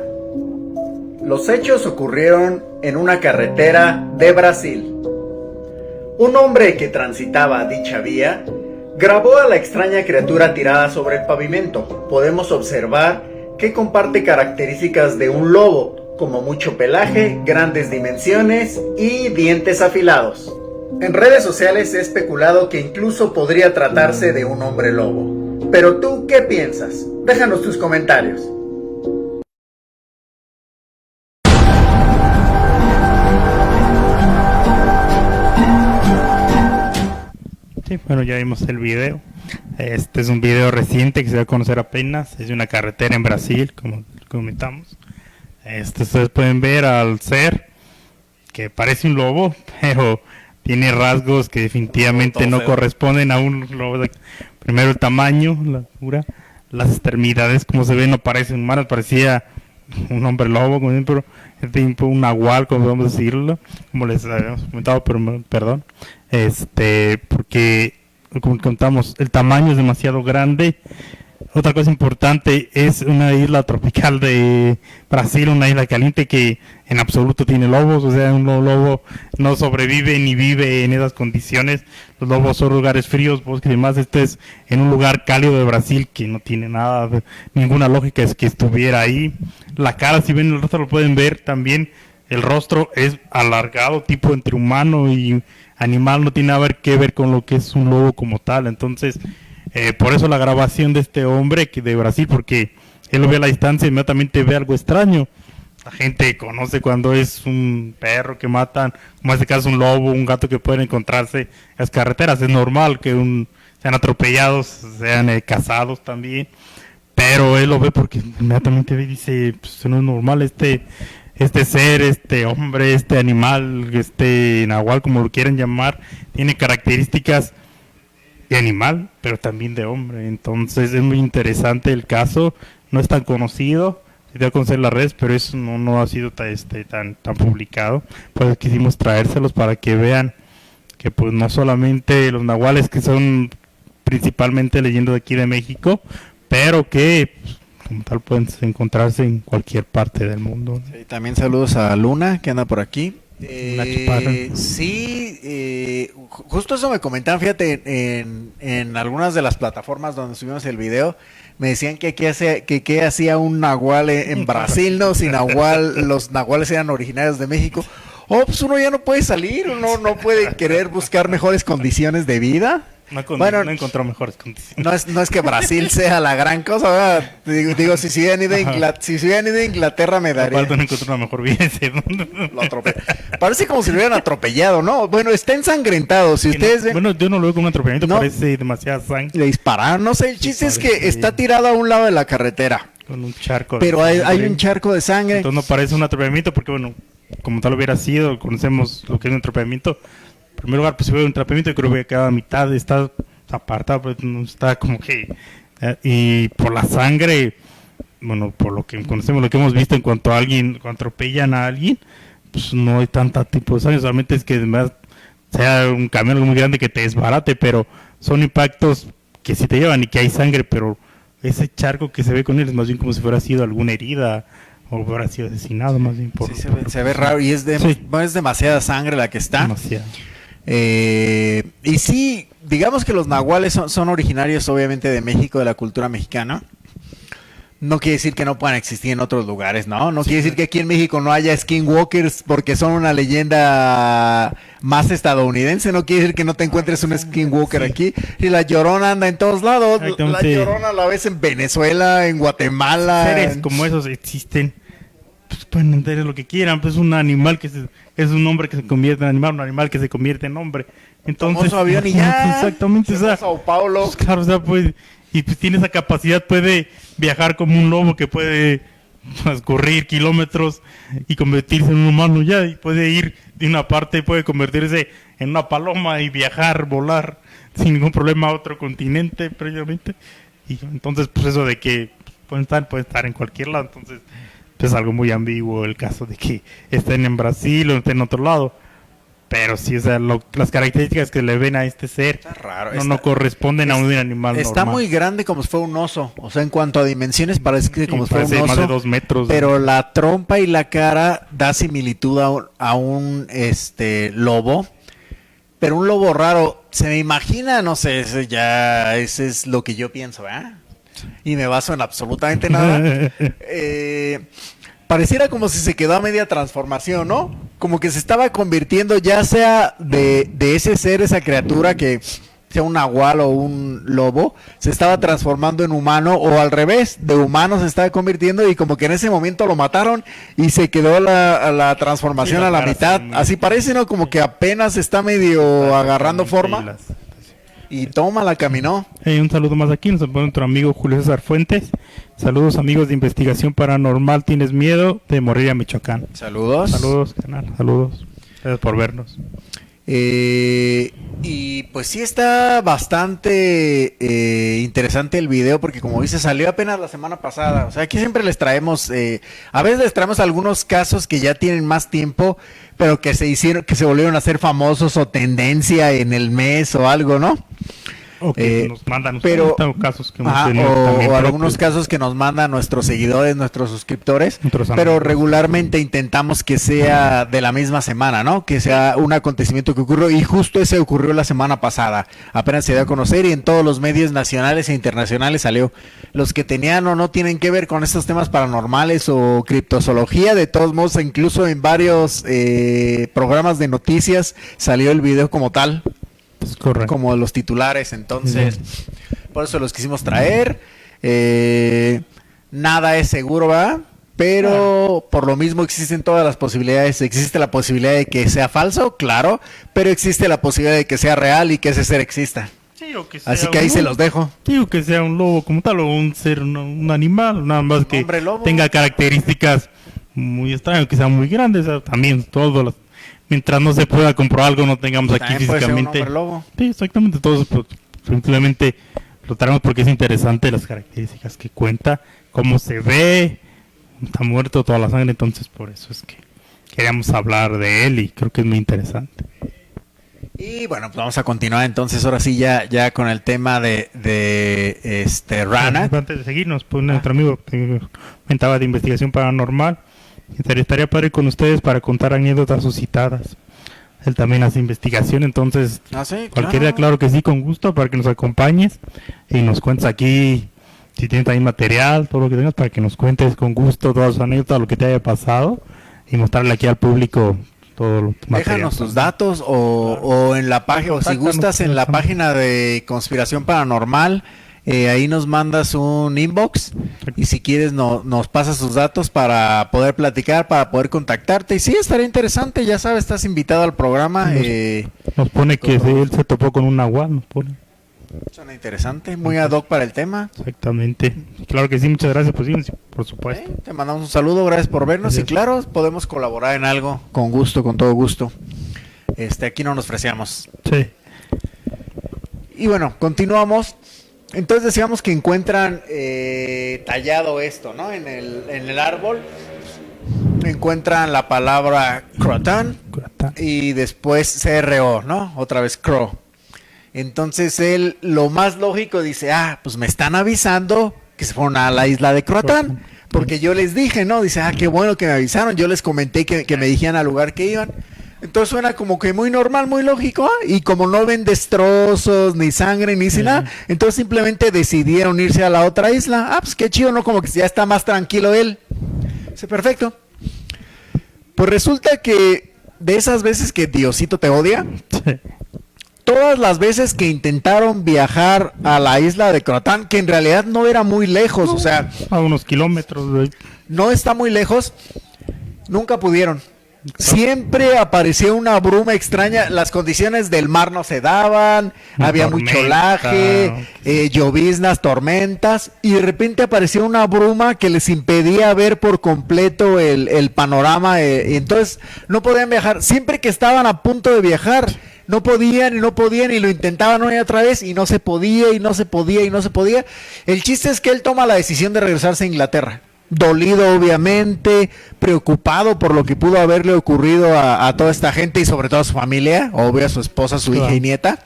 Los hechos ocurrieron en una carretera de Brasil. Un hombre que transitaba dicha vía grabó a la extraña criatura tirada sobre el pavimento. Podemos observar que comparte características de un lobo, como mucho pelaje, grandes dimensiones y dientes afilados. En redes sociales se ha especulado que incluso podría tratarse de un hombre lobo. Pero tú, ¿qué piensas? Déjanos tus comentarios. Sí, bueno, ya vimos el video. Este es un video reciente que se va a conocer apenas. Es de una carretera en Brasil, como comentamos. Ustedes pueden ver al ser que parece un lobo, pero tiene rasgos que definitivamente no corresponden a un lobo. Primero el tamaño, la altura, las extremidades, como se ven, no parecen humanas, parecía un hombre lobo, como ejemplo, un nahual, como podemos decirlo, como les habíamos comentado, pero perdón, porque como contamos, el tamaño es demasiado grande. Otra cosa importante, es una isla tropical de Brasil, una isla caliente que en absoluto tiene lobos, o sea, un lobo no sobrevive ni vive en esas condiciones. Los lobos son lugares fríos, bosques y demás. Este es en un lugar cálido de Brasil que no tiene nada, ninguna lógica es que estuviera ahí. La cara, si ven el rostro lo pueden ver también, el rostro es alargado, tipo entre humano y animal, no tiene nada que ver con lo que es un lobo como tal. Entonces, por eso la grabación de este hombre que de Brasil, porque él lo ve a la distancia y inmediatamente ve algo extraño. La gente conoce cuando es un perro que matan, como en este caso un lobo, un gato que pueden encontrarse en las carreteras. Es normal que sean atropellados, sean cazados también, pero él lo ve porque inmediatamente ve y dice, pues eso no es normal, este ser, este hombre, este animal, este nahual, como lo quieran llamar, tiene características de animal, pero también de hombre. Entonces es muy interesante el caso, no es tan conocido, se dio a conocer las redes, pero eso no ha sido tan publicado. Pues quisimos traérselos para que vean que pues no solamente los nahuales, que son principalmente leyendas de aquí de México, pero que pues, como tal pueden encontrarse en cualquier parte del mundo. Sí, también saludos a Luna, que anda por aquí. Justo eso me comentaban, fíjate, en algunas de las plataformas donde subimos el video, me decían que qué hacía un nahual en Brasil, ¿no? Si los nahuales eran originarios de México. Pues uno ya no puede salir, uno no puede querer buscar mejores condiciones de vida. No encontró mejores condiciones. No es que Brasil sea la gran cosa, ¿verdad? Digo, si se hubieran ido a Inglaterra me daría. Falta no encontrar una mejor vida. Parece como si lo hubieran atropellado, ¿no? Bueno, está ensangrentado. Si ustedes ven... Bueno, yo no lo veo como un atropellamiento, parece demasiada sangre. Le dispararon, no sé, el chiste es que está tirado a un lado de la carretera. Con un charco. Pero hay un charco de sangre. Entonces no parece un atropellamiento porque, bueno, como tal hubiera sido, conocemos lo que es un atropellamiento. En primer lugar, pues si hubiera un atropellamiento, yo creo que queda a mitad, está apartado, pues no está como que... y por la sangre, bueno, por lo que conocemos, lo que hemos visto en cuanto a alguien, cuando atropellan a alguien, pues no hay tanta tipo de sangre, solamente es que además sea un camión muy grande que te desbarate, pero son impactos que sí te llevan y que hay sangre, pero ese charco que se ve con él es más bien como si fuera sido alguna herida o hubiera sido asesinado, más bien por... Sí, se ve raro y es demasiada sangre la que está. Demasiado. Y sí, digamos que los nahuales son originarios obviamente de México, de la cultura mexicana. No quiere decir que no puedan existir en otros lugares, ¿no? No quiere decir que aquí en México no haya skinwalkers porque son una leyenda más estadounidense. No quiere decir que no te encuentres un skinwalker aquí. Y la Llorona anda en todos lados. La Llorona la ves en Venezuela, en Guatemala. Seres como esos existen. Pues pueden entender lo que quieran. Pues un animal es un hombre que se convierte en animal, un animal que se convierte en hombre. Entonces, su avión y ya. Exactamente. Sao Paulo. Pues, claro, o sea, pues... Y pues tiene esa capacidad, puede viajar como un lobo que puede correr kilómetros y convertirse en un humano ya, y puede ir de una parte, puede convertirse en una paloma y viajar, volar sin ningún problema a otro continente previamente. Y entonces, pues eso de que pueden estar en cualquier lado, entonces pues, es algo muy ambiguo el caso de que estén en Brasil o estén en otro lado. Pero sí, o sea, las características que le ven a este ser no corresponden a un animal está normal. Muy grande como si fuera un oso. O sea, en cuanto a dimensiones parece que como si fuera un oso. Más de 2 metros. Pero la trompa y la cara da similitud a un lobo. Pero un lobo raro. Se me imagina, no sé, ese es lo que yo pienso, ¿eh? Y me baso en absolutamente nada. Pareciera como si se quedó a media transformación, ¿no? Como que se estaba convirtiendo ya sea de ese ser, esa criatura que sea un nahual o un lobo, se estaba transformando en humano, o al revés, de humano se estaba convirtiendo, y como que en ese momento lo mataron y se quedó la transformación Sí, a la mitad. Así parece, ¿no? Como que apenas está medio agarrando forma. Y toma, la caminó. Un saludo más aquí, nos pone nuestro amigo Julio César Fuentes. Saludos amigos de Investigación Paranormal, ¿tienes miedo? De Morelia, Michoacán. Saludos. Saludos, canal, saludos. Gracias por vernos. Y pues sí está bastante interesante el video, porque como dice, salió apenas la semana pasada. O sea, aquí siempre les traemos, a veces les traemos algunos casos que ya tienen más tiempo, pero que se volvieron a hacer famosos o tendencia en el mes o algo, ¿no? O que nos mandan casos que hemos o algunos casos que nos mandan nuestros seguidores, nuestros suscriptores, pero regularmente intentamos que sea de la misma semana, ¿no? Que sea un acontecimiento que ocurrió, y justo ese ocurrió la semana pasada, apenas se dio a conocer y en todos los medios nacionales e internacionales salió. Los que tenían o no tienen que ver con estos temas paranormales o criptozoología, de todos modos, incluso en varios programas de noticias salió el video como tal. Correcto. Como los titulares, entonces por eso los quisimos traer. Nada es seguro, ¿verdad? Pero por lo mismo existen todas las posibilidades. Existe la posibilidad de que sea falso, claro, pero existe la posibilidad de que sea real y que ese ser exista. Sí, o que sea así que ahí se los dejo. Sí, o que sea un lobo como tal, o un ser, un animal, nada más que tenga características muy extrañas, que sea muy grandes, también todos los... Mientras no se pueda comprobar algo, no tengamos aquí físicamente. Sí, exactamente. Todos pues, simplemente lo traemos porque es interesante las características que cuenta, cómo se ve, está muerto, toda la sangre. Entonces, por eso es que queríamos hablar de él y creo que es muy interesante. Y bueno, pues vamos a continuar entonces, ahora sí, ya con el tema de Rana. Antes de seguirnos, pues nuestro amigo comentaba de Investigación Paranormal. Estaría padre con ustedes para contar anécdotas suscitadas. Él también hace investigación, entonces sí, cualquier día, claro que sí, con gusto, para que nos acompañes y nos cuentes aquí, si tienes también material, todo lo que tengas, para que nos cuentes con gusto todas sus anécdotas, lo que te haya pasado y mostrarle aquí al público todo lo material. Déjanos tus datos o en la página, o si gustas en la página de Conspiración Paranormal. Ahí nos mandas un inbox y si quieres nos pasas tus datos para poder platicar, para poder contactarte. Y sí, estaría interesante, ya sabes, estás invitado al programa. Nos pone que él se topó con un nahual, nos pone. Suena interesante, muy ad hoc para el tema. Exactamente. Claro que sí, muchas gracias, pues sí, por supuesto. Te mandamos un saludo, gracias por vernos. Gracias. Y claro, podemos colaborar en algo, con gusto, con todo gusto. Aquí no nos freseamos. Sí. Y bueno, continuamos. Entonces decíamos que encuentran tallado esto, ¿no? En el árbol encuentran la palabra Croatan y después CRO, ¿no? Otra vez Crow. Entonces él, lo más lógico, dice, pues me están avisando que se fueron a la isla de Croatán, porque yo les dije, ¿no? Dice, qué bueno que me avisaron, yo les comenté que me dijeran al lugar que iban. Entonces suena como que muy normal, muy lógico, y como no ven destrozos, ni sangre, ni nada, entonces simplemente decidieron irse a la otra isla. Pues qué chido, ¿no? Como que ya está más tranquilo él. Dice, perfecto. Pues resulta que de esas veces que Diosito te odia, todas las veces que intentaron viajar a la isla de Croatán, que en realidad no era muy lejos, o sea... A unos kilómetros. No está muy lejos, nunca pudieron. Siempre aparecía una bruma extraña, las condiciones del mar no se daban, había mucho olaje, lloviznas, tormentas, y de repente aparecía una bruma que les impedía ver por completo el panorama, y entonces no podían viajar. Siempre que estaban a punto de viajar, no podían y lo intentaban una y otra vez y no se podía. El chiste es que él toma la decisión de regresarse a Inglaterra. Dolido, obviamente, preocupado por lo que pudo haberle ocurrido a toda esta gente y sobre todo a su familia, obvio, a su esposa, su hija y nieta.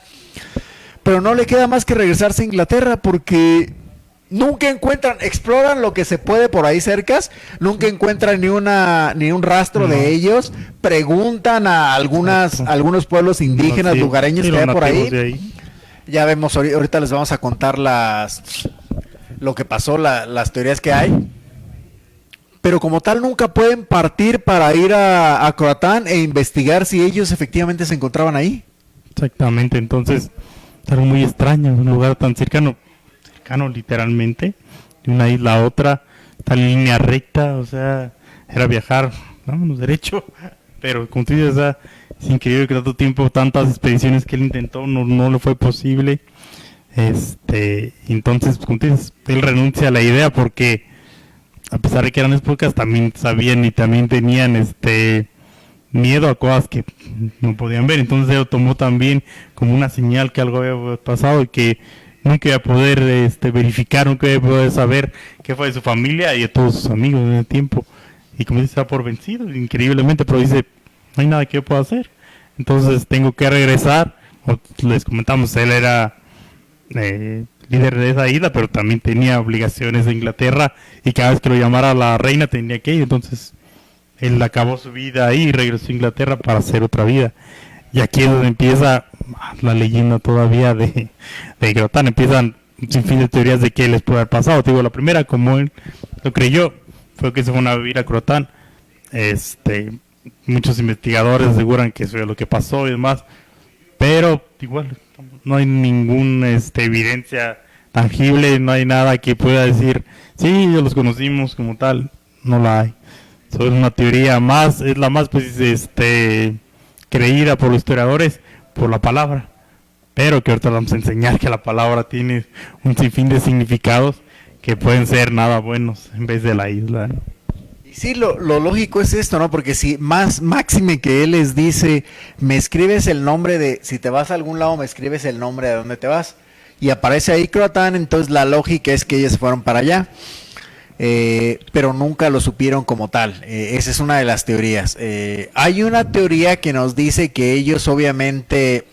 Pero no le queda más que regresarse a Inglaterra porque nunca exploran lo que se puede por ahí cercas, nunca encuentran ni un rastro de ellos, preguntan a algunos pueblos indígenas, lugareños que hay por ahí. Ya vemos, ahorita les vamos a contar lo que pasó, las teorías que hay. Pero como tal nunca pueden partir para ir a Croatán e investigar si ellos efectivamente se encontraban ahí. Exactamente, entonces algo muy extraño, un lugar tan cercano literalmente, de una isla a otra, tan línea recta, o sea, era viajar, vámonos derecho, pero como tú dices, o sea, es increíble que tanto tiempo, tantas expediciones que él intentó, no le fue posible. Entonces, como tú dices, él renuncia a la idea porque a pesar de que eran épocas, también sabían y también tenían miedo a cosas que no podían ver. Entonces él lo tomó también como una señal que algo había pasado y que nunca iba a poder verificar, nunca iba a poder saber qué fue de su familia y de todos sus amigos en el tiempo. Y como dice, está por vencido, increíblemente, pero dice, no hay nada que yo pueda hacer. Entonces tengo que regresar. Les comentamos, él era líder de esa isla, pero también tenía obligaciones de Inglaterra y cada vez que lo llamara la reina tenía que ir. Entonces él acabó su vida ahí y regresó a Inglaterra para hacer otra vida. Y aquí es donde empieza la leyenda todavía de Croatán. Empiezan un sinfín de teorías de qué les puede haber pasado. Te digo, la primera, como él lo creyó, fue que se fueron a vivir a Croatán. Muchos investigadores aseguran que eso es lo que pasó y demás, pero igual no hay ninguna evidencia tangible, no hay nada que pueda decir, sí, los conocimos como tal, no la hay. Eso es una teoría más, es la más pues creída por los historiadores, por la palabra, pero que ahorita vamos a enseñar que la palabra tiene un sinfín de significados que pueden ser nada buenos en vez de la isla, ¿no? Sí, lo lógico es esto, ¿no? Porque si máxime que él les dice, me escribes el nombre de, si te vas a algún lado, me escribes el nombre de dónde te vas, y aparece ahí Croatán, entonces la lógica es que ellos fueron para allá, pero nunca lo supieron como tal. Esa es una de las teorías. Hay una teoría que nos dice que ellos obviamente,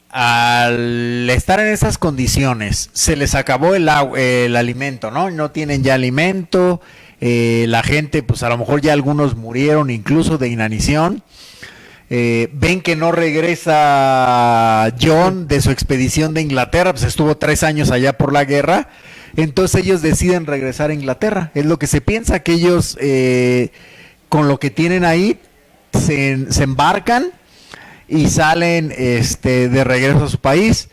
al estar en esas condiciones, se les acabó el alimento, ¿no? No tienen ya alimento. La gente, pues a lo mejor ya algunos murieron incluso de inanición. Ven que no regresa John de su expedición de Inglaterra, pues estuvo 3 años allá por la guerra. Entonces ellos deciden regresar a Inglaterra. Es lo que se piensa, que ellos con lo que tienen ahí se embarcan y salen de regreso a su país.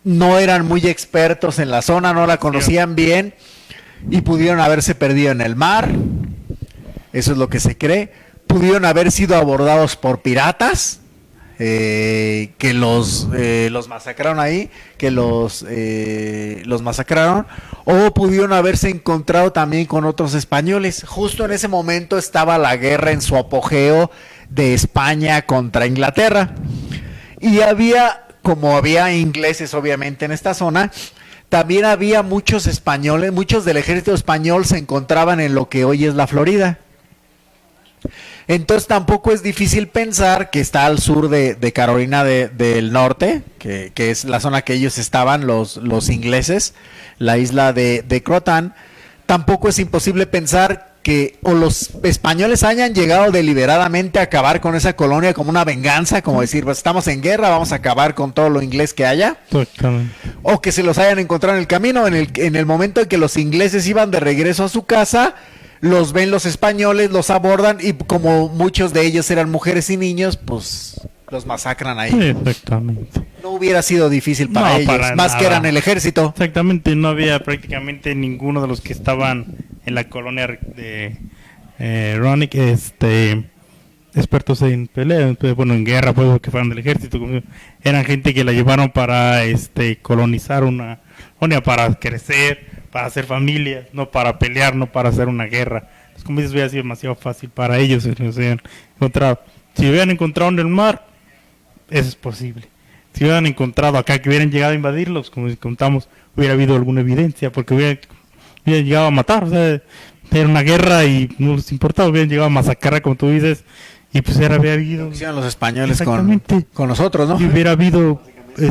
No eran muy expertos en la zona, no la conocían bien. Y pudieron haberse perdido en el mar, eso es lo que se cree. Pudieron haber sido abordados por piratas, que los masacraron ahí, que los masacraron, o pudieron haberse encontrado también con otros españoles. Justo en ese momento estaba la guerra en su apogeo de España contra Inglaterra. Y como había ingleses obviamente en esta zona, también había muchos españoles, muchos del ejército español se encontraban en lo que hoy es la Florida. Entonces tampoco es difícil pensar que está al sur de Carolina del Norte, que es la zona que ellos estaban, los ingleses, la isla de Croatán. Tampoco es imposible pensar que o los españoles hayan llegado deliberadamente a acabar con esa colonia como una venganza, como decir, pues estamos en guerra, vamos a acabar con todo lo inglés que haya, o que se los hayan encontrado en el camino, en el momento en que los ingleses iban de regreso a su casa, los ven los españoles, los abordan y como muchos de ellos eran mujeres y niños, pues los masacran ahí. Exactamente. No hubiera sido difícil para ellos, para más nada. que eran el ejército. Exactamente, no había prácticamente ninguno de los que estaban en la colonia de Ronick, expertos en pelea, entonces, bueno, en guerra, pues, que fueron del ejército. Eran gente que la llevaron para colonizar una colonia, para crecer, para hacer familia, no para pelear, no para hacer una guerra. Entonces, como dices, hubiera sido demasiado fácil para ellos si hubieran encontrado. Si hubieran encontrado en el mar, eso es posible. Si hubieran encontrado acá, que hubieran llegado a invadirlos, como contamos, hubiera habido alguna evidencia, porque hubieran llegado a matar, o sea, era una guerra y no les importaba, hubieran llegado a masacrar, como tú dices, y pues había habido... Los españoles con nosotros, ¿no? Y hubiera habido,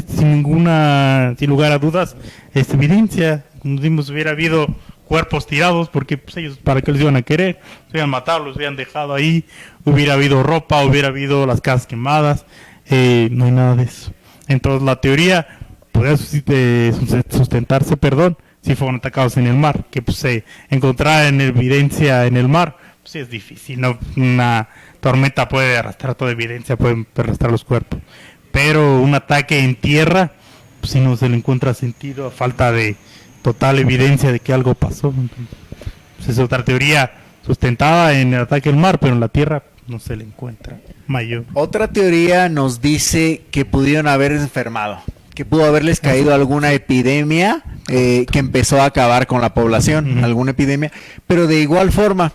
sin lugar a dudas, evidencia, como decimos, hubiera habido cuerpos tirados, porque pues ellos, ¿para qué les iban a querer? Se hubieran matado, los hubieran dejado ahí, hubiera habido ropa, hubiera habido las casas quemadas, no hay nada de eso. Entonces la teoría podría sustentarse, si fueron atacados en el mar, que pues se encontrara en evidencia en el mar, pues sí es difícil, ¿no? Una tormenta puede arrastrar toda evidencia, puede arrastrar los cuerpos, pero un ataque en tierra, pues, si no se le encuentra sentido a falta de total evidencia de que algo pasó. Entonces, pues, es otra teoría sustentada en el ataque al mar, pero en la tierra no se le encuentra mayor. Otra teoría nos dice que pudieron haber enfermado, que pudo haberles caído alguna epidemia que empezó a acabar con la población, alguna epidemia, pero de igual forma,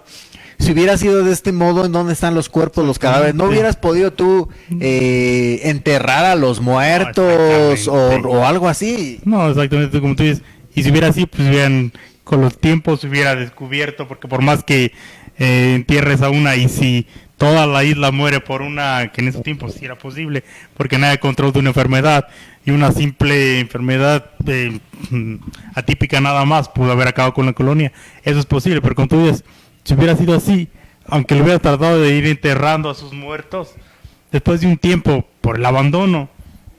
si hubiera sido de este modo, ¿en dónde están los cuerpos, los cadáveres? ¿No hubieras podido tú enterrar a los muertos o algo así? No, exactamente como tú dices. Y si hubiera así, pues hubieran, con los tiempos se hubiera descubierto, porque por más que entierres a una, y si toda la isla muere por una, que en esos tiempos sí era posible, porque nadie control de una enfermedad, y una simple enfermedad atípica nada más pudo haber acabado con la colonia, eso es posible, pero como tú dices, si hubiera sido así, aunque le hubiera tratado de ir enterrando a sus muertos, después de un tiempo, por el abandono,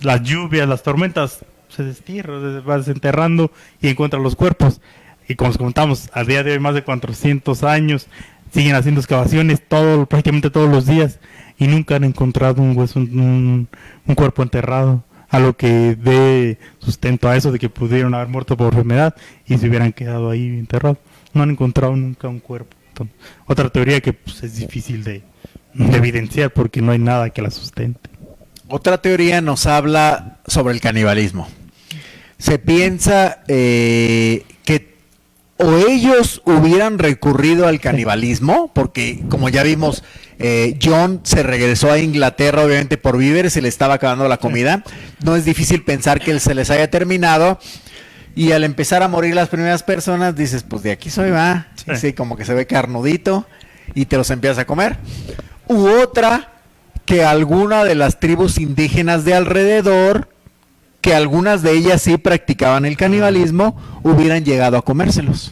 las lluvias, las tormentas, se destierra, se va desenterrando y encuentra los cuerpos. Y como os contamos, al día de hoy más de 400 años, siguen haciendo excavaciones prácticamente todos los días, y nunca han encontrado un hueso, un cuerpo enterrado, a lo que dé sustento a eso de que pudieron haber muerto por enfermedad y se hubieran quedado ahí enterrados. No han encontrado nunca un cuerpo. Entonces, otra teoría que pues, es difícil de evidenciar porque no hay nada que la sustente. Otra teoría nos habla sobre el canibalismo. Se piensa que o ellos hubieran recurrido al canibalismo, porque como ya vimos, John se regresó a Inglaterra obviamente por víveres, se le estaba acabando la comida. No es difícil pensar que se les haya terminado, y al empezar a morir las primeras personas dices, pues de aquí soy, va. Sí, como que se ve carnudito y te los empiezas a comer. U otra, que alguna de las tribus indígenas de alrededor, que algunas de ellas sí practicaban el canibalismo, hubieran llegado a comérselos.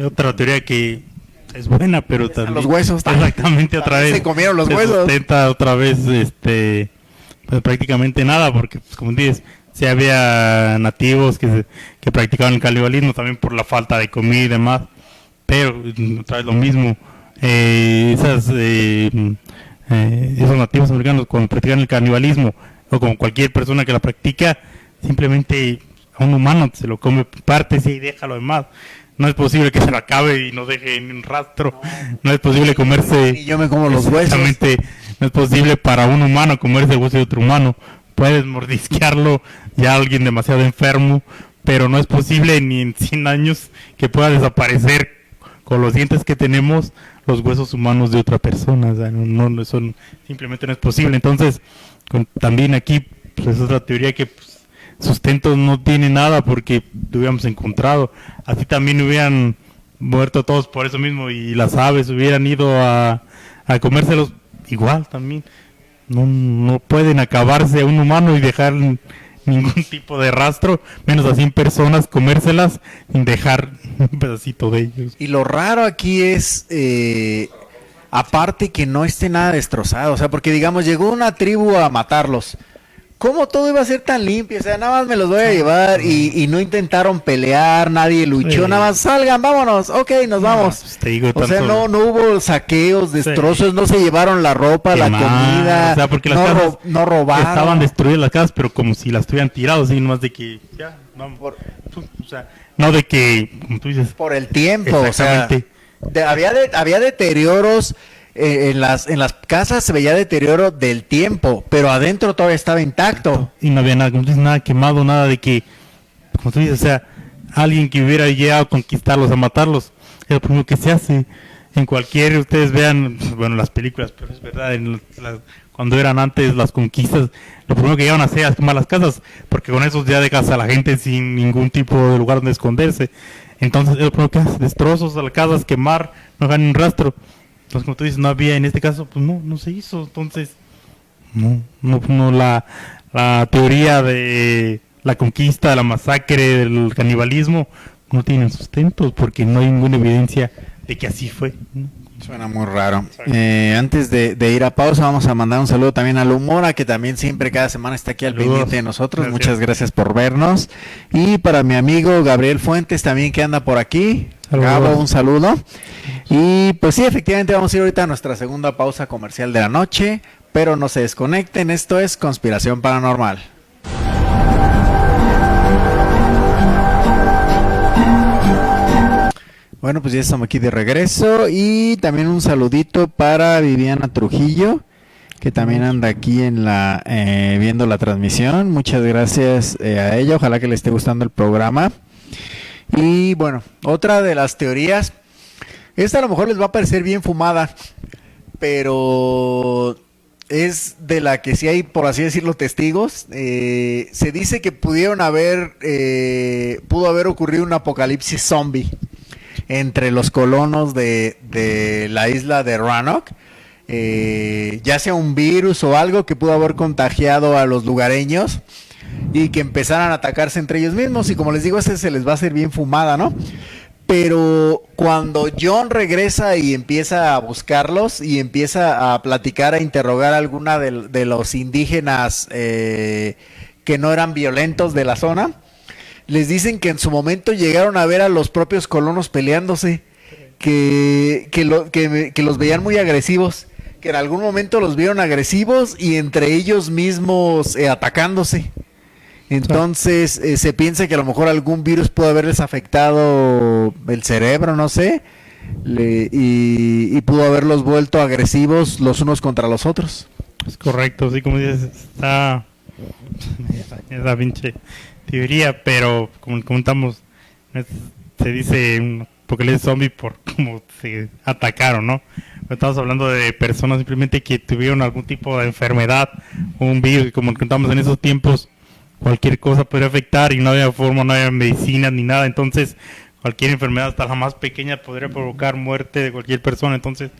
Otra teoría que es buena, pero también los huesos, exactamente otra vez se comieron los huesos. Sustenta otra vez pues prácticamente nada, porque pues, como dices, si había nativos que practicaban el canibalismo también por la falta de comida y demás, pero otra vez lo mismo, esos nativos americanos cuando practican el canibalismo, o como cualquier persona que la practica, simplemente a un humano se lo come partes y deja lo demás. No es posible que se lo acabe y no deje ni un rastro. No es posible comerse. Y yo me como los huesos. No es posible para un humano comerse el hueso de otro humano. Puedes mordisquearlo ya a alguien demasiado enfermo, pero no es posible ni en 100 años que pueda desaparecer con los dientes que tenemos los huesos humanos de otra persona. O sea, eso simplemente no es posible. Entonces, también aquí pues, es otra teoría que pues, sustento no tiene nada porque lo hubiéramos encontrado. Así también hubieran muerto todos por eso mismo y las aves hubieran ido a comérselos igual también. No pueden acabarse a un humano y dejar ningún tipo de rastro, menos a 100 personas comérselas sin dejar un pedacito de ellos. Y lo raro aquí es, aparte que no esté nada destrozado, o sea, porque digamos, llegó una tribu a matarlos. ¿Cómo todo iba a ser tan limpio? O sea, nada más me los voy a llevar y no intentaron pelear, nadie luchó, nada más salgan, vámonos, ok, nos vamos. Pues te digo, o sea, no hubo saqueos, destrozos, no se llevaron la ropa, la comida, o sea, porque las casas no robaron. Estaban destruidas las casas, pero como si las tuvieran tirado, así nomás de que, ya, vamos. O sea, no de que, como tú dices. Por el tiempo, o sea, había deterioros. En las casas se veía deterioro del tiempo, pero adentro todavía estaba intacto. Y no había nada, como tú dices, nada quemado, nada de que, como tú dices, o sea, alguien que hubiera llegado a conquistarlos, a matarlos, es lo primero que se hace. En cualquier, ustedes vean, bueno, las películas, pero es verdad, cuando eran antes las conquistas, lo primero que iban a hacer es quemar las casas, porque con eso ya dejas a la gente sin ningún tipo de lugar donde esconderse. Entonces, es lo primero que hace, destrozos a las casas, quemar, no dejan un rastro. Entonces, como tú dices, no había, en este caso, pues no se hizo. Entonces, la teoría de la conquista, la masacre, del canibalismo, no tienen sustentos porque no hay ninguna evidencia de que así fue, ¿no? Suena muy raro. Antes de ir a pausa, vamos a mandar un saludo también a Lumora, que también siempre cada semana está aquí al pendiente de nosotros. Gracias. Muchas gracias por vernos. Y para mi amigo Gabriel Fuentes también, que anda por aquí. Gabo, un saludo. Y pues sí, efectivamente vamos a ir ahorita a nuestra segunda pausa comercial de la noche pero no se desconecten, esto es Conspiración Paranormal. Bueno, pues ya estamos aquí de regreso y también un saludito para Viviana Trujillo, que también anda aquí en la viendo la transmisión. Muchas gracias a ella, ojalá que le esté gustando el programa. Y bueno, otra de las teorías, esta a lo mejor les va a parecer bien fumada, pero es de la que sí hay, por así decirlo, testigos. Se dice que pudo haber ocurrido un apocalipsis zombie entre los colonos de la isla de Roanoke, ya sea un virus o algo que pudo haber contagiado a los lugareños y que empezaran a atacarse entre ellos mismos. Y como les digo, ese se les va a hacer bien fumada, ¿no? Pero cuando John regresa y empieza a buscarlos y empieza a platicar, a interrogar a alguna de los indígenas que no eran violentos de la zona, les dicen que en su momento llegaron a ver a los propios colonos peleándose, que los veían muy agresivos, que en algún momento los vieron agresivos y entre ellos mismos atacándose. Entonces se piensa que a lo mejor algún virus pudo haberles afectado el cerebro, no sé, y pudo haberlos vuelto agresivos los unos contra los otros. Es correcto, sí, como dices, está esa pinche teoría, pero como comentamos, se dice un apocalipsis zombie por cómo se atacaron, ¿no? Estamos hablando de personas simplemente que tuvieron algún tipo de enfermedad o un virus, y como contamos en esos tiempos, cualquier cosa podría afectar y no había forma, no había medicina ni nada. Entonces cualquier enfermedad, hasta la más pequeña, podría provocar muerte de cualquier persona. Entonces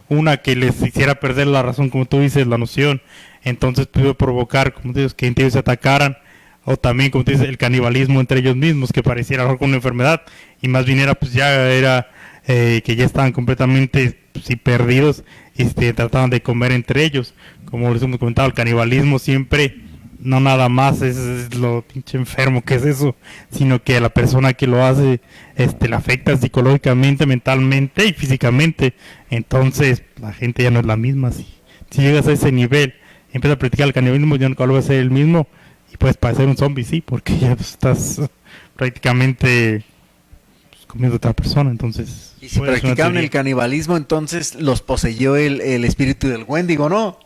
una que les hiciera perder la razón, como tú dices, la noción, entonces pudo provocar, como dices, que entre ellos se atacaran, o también, como tú dices, el canibalismo entre ellos mismos, que pareciera algo con una enfermedad y más bien era, pues ya era que ya estaban completamente perdidos y trataban de comer entre ellos. Como les hemos comentado, el canibalismo siempre, no nada más es lo pinche enfermo que es eso, sino que a la persona que lo hace le afecta psicológicamente, mentalmente y físicamente. Entonces la gente ya no es la misma. Si llegas a ese nivel, empiezas a practicar el canibalismo, ya no va a ser el mismo y puedes parecer un zombie, sí, porque ya estás prácticamente comiendo a otra persona. Entonces, y si practicaron el canibalismo, entonces los poseyó el espíritu del Wendigo, ¿no?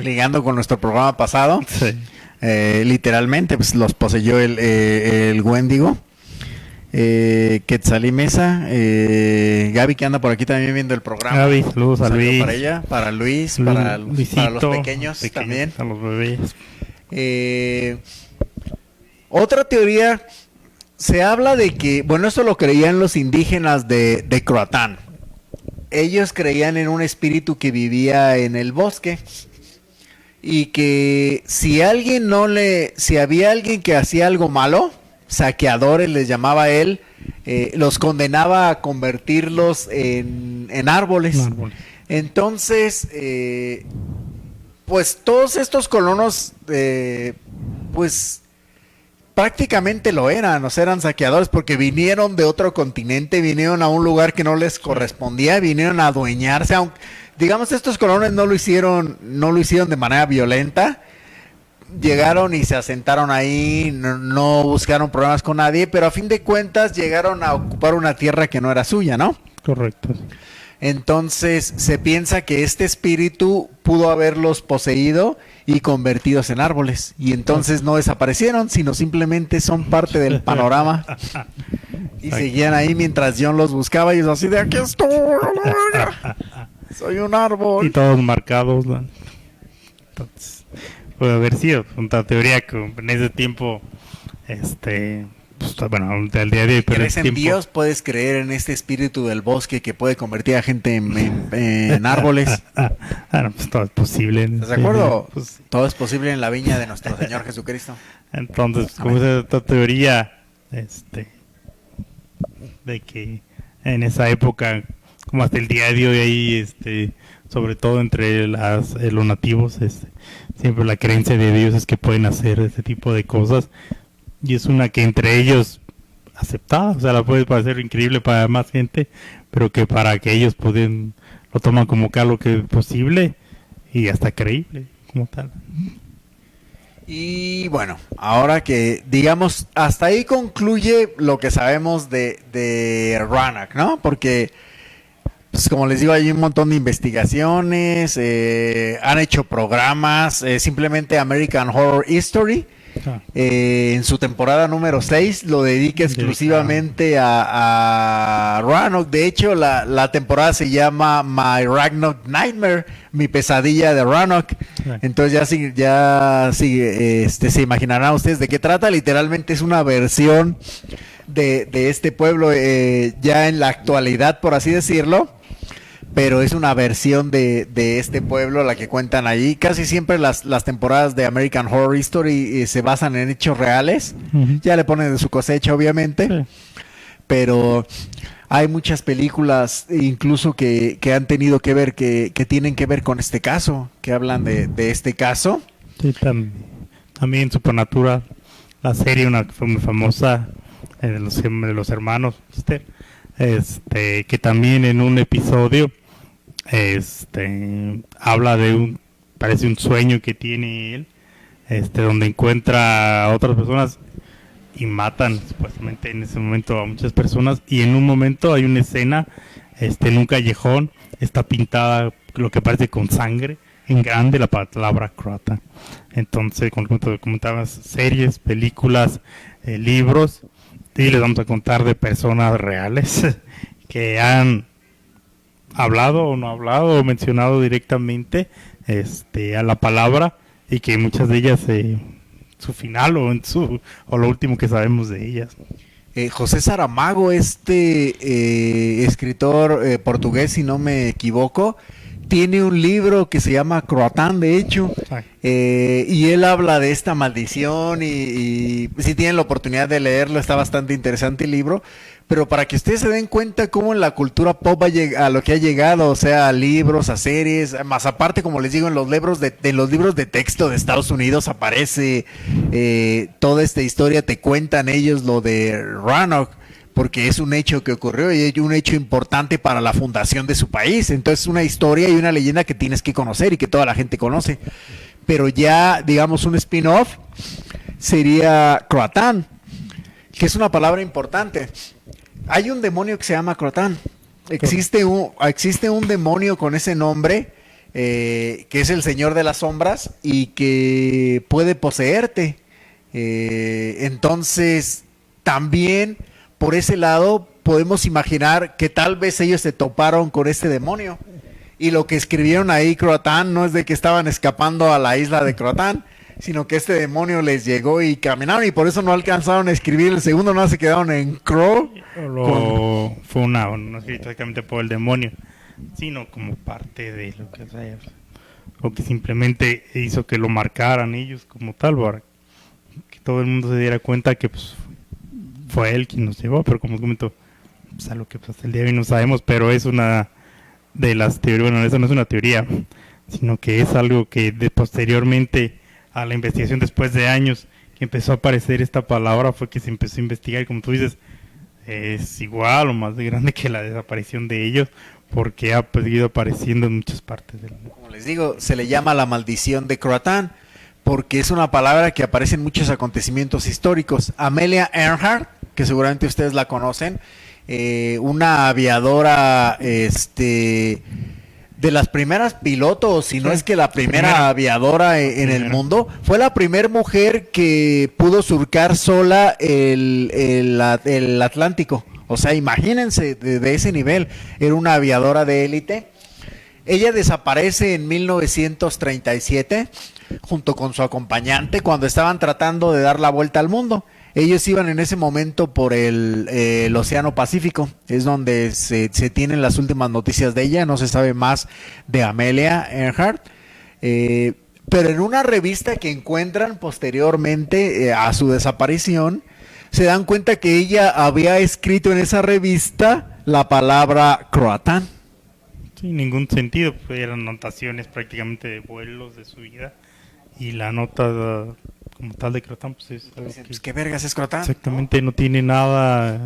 Ligando con nuestro programa pasado, sí. Literalmente pues los poseyó el Wendigo. Quetzalí Mesa, Gaby, que anda por aquí también viendo el programa. Gaby, saludos a Luis. Para ella, para Luis, para los pequeños también. A los bebés. Otra teoría, se habla de que, bueno, esto lo creían los indígenas de Croatán. Ellos creían en un espíritu que vivía en el bosque y que si había alguien que hacía algo malo, saqueadores les llamaba él, los condenaba a convertirlos en árboles. Entonces, pues todos estos colonos, pues prácticamente lo eran, o sea, eran saqueadores porque vinieron de otro continente, vinieron a un lugar que no les correspondía, vinieron a adueñarse, aunque, digamos, estos colonos no lo hicieron de manera violenta, llegaron y se asentaron ahí, no buscaron problemas con nadie, pero a fin de cuentas llegaron a ocupar una tierra que no era suya, ¿no? Correcto. Entonces se piensa que este espíritu pudo haberlos poseído y convertidos en árboles, y entonces no desaparecieron, sino simplemente son parte del panorama y seguían ahí mientras John los buscaba y ellos así de aquí estoy, soy un árbol. Y todos marcados, ¿no? Entonces, puede haber sido una teoría que en ese tiempo, pues, bueno, al día de hoy, pero ¿crees en Dios? ¿Puedes creer en este espíritu del bosque que puede convertir a gente en árboles? Pues todo es posible. ¿Estás de acuerdo? Pues, todo es posible en la viña de nuestro Señor Jesucristo. Entonces, como es esta teoría, de que en esa época, como hasta el día de hoy, ahí, sobre todo entre los nativos, siempre la creencia de Dios es que pueden hacer este tipo de cosas. Y es una que entre ellos aceptada, o sea, la puede parecer increíble para más gente, pero que para que ellos lo toman como que algo que es posible, y hasta creíble como tal. Y bueno, ahora que digamos, hasta ahí concluye lo que sabemos de Roanoke, ¿no? Porque, pues como les digo, hay un montón de investigaciones, han hecho programas, simplemente American Horror History, en su temporada número 6 lo dedica exclusivamente a Roanoke. De hecho, la temporada se llama My Roanoke Nightmare, mi pesadilla de Roanoke. Entonces se imaginarán ustedes de qué trata. Literalmente es una versión de este pueblo ya en la actualidad, por así decirlo. Pero es una versión de este pueblo la que cuentan allí. Casi siempre las temporadas de American Horror Story se basan en hechos reales. Ya le ponen de su cosecha, obviamente. Pero hay muchas películas incluso que han tenido que ver, que tienen que ver con este caso, que hablan de este caso. Sí, también Supernatural, la serie, una que fue muy famosa, de los hermanos, que también en un episodio habla de parece un sueño que tiene él, donde encuentra a otras personas y matan supuestamente en ese momento a muchas personas, y en un momento hay una escena en un callejón, está pintada lo que parece con sangre en grande la palabra croata. Entonces, como comentabas, series, películas, libros, y les vamos a contar de personas reales que han hablado o no hablado o mencionado directamente a la palabra, y que muchas de ellas su final o lo último que sabemos de ellas. José Saramago, escritor portugués, si no me equivoco, tiene un libro que se llama Croatán, de hecho, y él habla de esta maldición y si tienen la oportunidad de leerlo, está bastante interesante el libro. Pero para que ustedes se den cuenta cómo en la cultura pop a lo que ha llegado, o sea, a libros, a series, más aparte, como les digo, en los libros de texto de Estados Unidos aparece toda esta historia, te cuentan ellos lo de Roanoke, porque es un hecho que ocurrió y es un hecho importante para la fundación de su país. Entonces es una historia y una leyenda que tienes que conocer y que toda la gente conoce. Pero ya, digamos, un spin-off sería Croatán, que es una palabra importante. Hay un demonio que se llama Croatán. Existe un demonio con ese nombre, que es el Señor de las Sombras y que puede poseerte. Entonces, también por ese lado podemos imaginar que tal vez ellos se toparon con este demonio. Y lo que escribieron ahí, Croatán, no es de que estaban escapando a la isla de Croatán, sino que este demonio les llegó y caminaron, y por eso no alcanzaron a escribir el segundo, no se quedaron en Crow. Fue no escrito exactamente por el demonio, sino como parte de lo que sea, o que simplemente hizo que lo marcaran ellos como tal, para que todo el mundo se diera cuenta que pues fue él quien nos llevó. Pero como comento, pues algo que pues, hasta el día de hoy no sabemos, pero es una de las teorías. Bueno, eso no es una teoría, sino que es algo que posteriormente a la investigación, después de años que empezó a aparecer esta palabra, fue que se empezó a investigar, y como tú dices, es igual o más grande que la desaparición de ellos, porque ha seguido apareciendo en muchas partes del mundo. Como les digo, se le llama la maldición de Croatán, porque es una palabra que aparece en muchos acontecimientos históricos. Amelia Earhart, que seguramente ustedes la conocen, una aviadora, de las primeras pilotos, si no es que la primera aviadora en el mundo, fue la primera mujer que pudo surcar sola el Atlántico. O sea, imagínense de ese nivel. Era una aviadora de élite. Ella desaparece en 1937 junto con su acompañante cuando estaban tratando de dar la vuelta al mundo. Ellos iban en ese momento por el Océano Pacífico, es donde se tienen las últimas noticias de ella. No se sabe más de Amelia Earhart, pero en una revista que encuentran posteriormente a su desaparición, se dan cuenta que ella había escrito en esa revista la palabra Croatán. Sin ningún sentido, pues eran anotaciones prácticamente de vuelos de su vida, y la nota como tal de Croatán, pues es algo pues, ¿qué vergas es Croatán? Exactamente, no tiene nada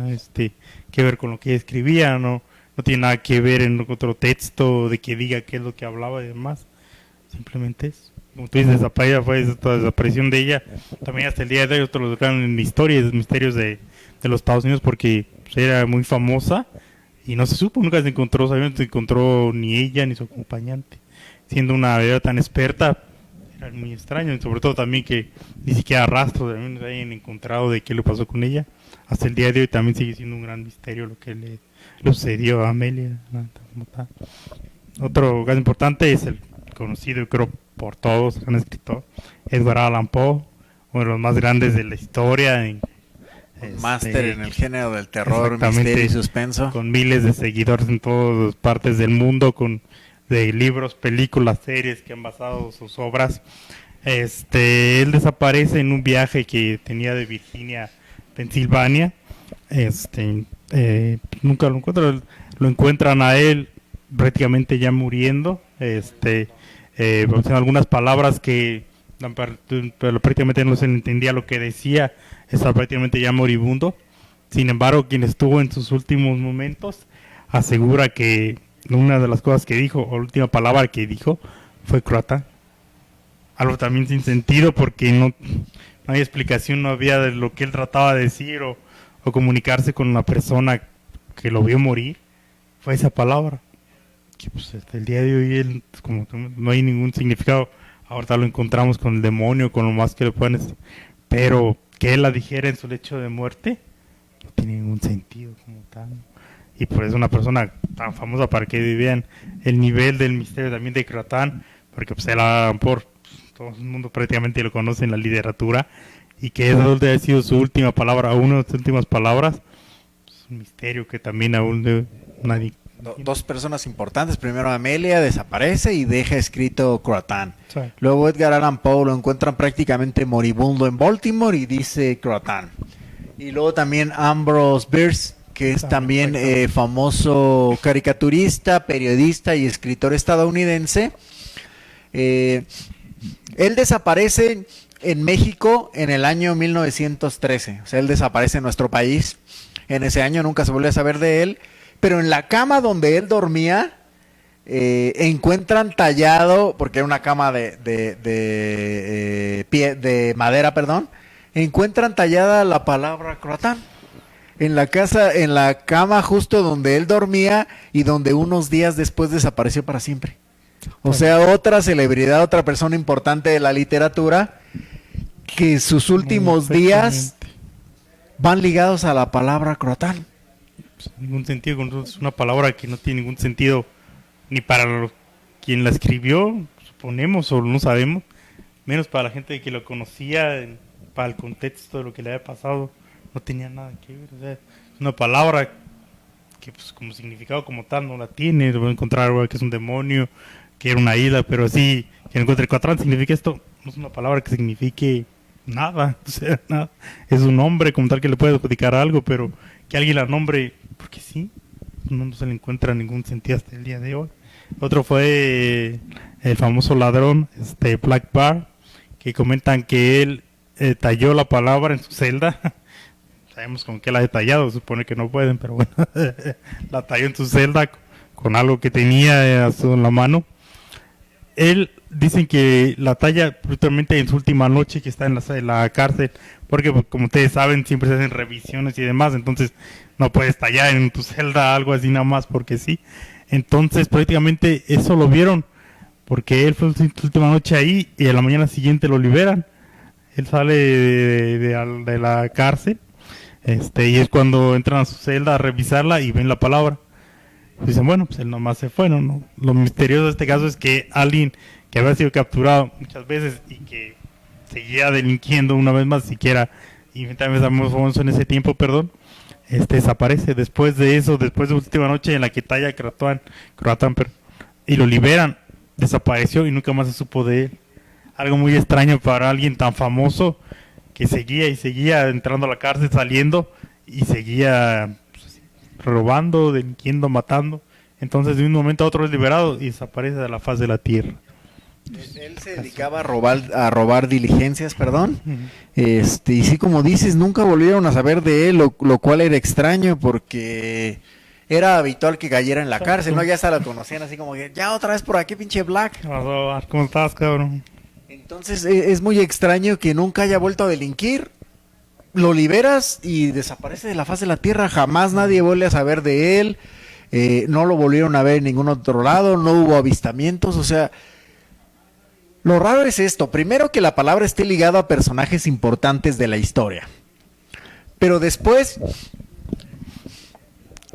que ver con lo que escribía, no tiene nada que ver en otro texto de que diga qué es lo que hablaba y demás. simplemente es. Como tú dices, esta desaparición de ella, también hasta el día de hoy otros lo declaran en historias, misterios de los Estados Unidos, porque pues, era muy famosa y no se supo, nunca se encontró, no se encontró ni ella ni su acompañante. Siendo una bebé tan experta, era muy extraño, y sobre todo también que ni siquiera rastro de no hayan encontrado de qué le pasó con ella. Hasta el día de hoy también sigue siendo un gran misterio lo que le sucedió a Amelia. Otro caso importante es el conocido, creo, por todos, gran escritor, Edgar Allan Poe, uno de los más grandes de la historia. Máster en el género del terror, misterio y suspenso. Con miles de seguidores en todas partes del mundo, de libros, películas, series que han basado sus obras. Él desaparece en un viaje que tenía de Virginia a Pensilvania. Nunca lo encuentran. Lo encuentran a él prácticamente ya muriendo. Algunas palabras que pero prácticamente no se entendía lo que decía. Estaba prácticamente ya moribundo. Sin embargo, quien estuvo en sus últimos momentos asegura que una de las cosas que dijo, o la última palabra que dijo, fue croata. Algo también sin sentido, porque no hay explicación, no había de lo que él trataba de decir o comunicarse con la persona que lo vio morir. Fue esa palabra. Que pues hasta el día de hoy él, como no hay ningún significado. Ahorita lo encontramos con el demonio, con lo más que le puedan decir. Pero que él la dijera en su lecho de muerte, no tiene ningún sentido como tal. Y por eso una persona tan famosa, para que vean el nivel del misterio también de Croatán, porque pues él todo el mundo prácticamente lo conoce en la literatura, y que esa ha sido su última palabra, una de sus últimas palabras, es un misterio que también aún nadie... Dos personas importantes. Primero Amelia desaparece y deja escrito Croatán. Sí. Luego Edgar Allan Poe lo encuentran prácticamente moribundo en Baltimore y dice Croatán. Y luego también Ambrose Bierce, que es también famoso caricaturista, periodista y escritor estadounidense. Él desaparece en México en el año 1913. O sea, él desaparece en nuestro país. En ese año nunca se volvió a saber de él. Pero en la cama donde él dormía, encuentran tallado, porque era una cama de madera, encuentran tallada la palabra Croatán. En la cama justo donde él dormía y donde unos días después desapareció para siempre. O sea, otra celebridad, otra persona importante de la literatura, que sus últimos días van ligados a la palabra Croatán. Ningún sentido, es una palabra que no tiene ningún sentido ni para quien la escribió, suponemos, o no sabemos, menos para la gente que lo conocía, para el contexto de lo que le había pasado, no tenía nada que ver. O sea, es una palabra que pues como significado como tal no la tiene. Voy a encontrar algo que es un demonio, que era una isla, pero así que encuentre Croatán significa esto, no es una palabra que signifique nada, o sea, nada. Es un nombre como tal que le puede adjudicar algo, pero que alguien la nombre porque sí, no se le encuentra ningún sentido hasta el día de hoy. Otro fue el famoso ladrón, Black Bar, que comentan que él talló la palabra en su celda. Sabemos con qué la ha detallado, supone que no pueden, pero bueno, la talló en su celda con algo que tenía en la mano. Él dicen que la talla brutalmente en su última noche que está en la cárcel, porque como ustedes saben siempre se hacen revisiones y demás, entonces no puedes tallar en tu celda algo así nada más porque sí. Entonces prácticamente eso lo vieron porque él fue su última noche ahí y a la mañana siguiente lo liberan. Él sale de la cárcel y es cuando entran a su celda a revisarla y ven la palabra. Dicen, bueno, pues él nomás se fue, ¿no? Lo misterioso de este caso es que alguien que había sido capturado muchas veces y que seguía delinquiendo una vez más, siquiera, y también estamos famosos en ese tiempo, desaparece después de eso, después de la última noche en la que talla Croatán, y lo liberan, desapareció y nunca más se supo de él. Algo muy extraño para alguien tan famoso que seguía entrando a la cárcel, saliendo y seguía robando, delinquiendo, matando. Entonces de un momento a otro es liberado y desaparece de la faz de la tierra. Él se dedicaba a robar diligencias, y sí, como dices, nunca volvieron a saber de él, lo cual era extraño porque era habitual que cayera en la cárcel, ¿no? Ya hasta la conocían así como que, ya otra vez por aquí, pinche Black. ¿Cómo estás, cabrón? Entonces es muy extraño que nunca haya vuelto a delinquir. Lo liberas y desaparece de la faz de la tierra, jamás nadie vuelve a saber de él, no lo volvieron a ver en ningún otro lado, no hubo avistamientos, o sea, lo raro es esto, primero que la palabra esté ligada a personajes importantes de la historia, pero después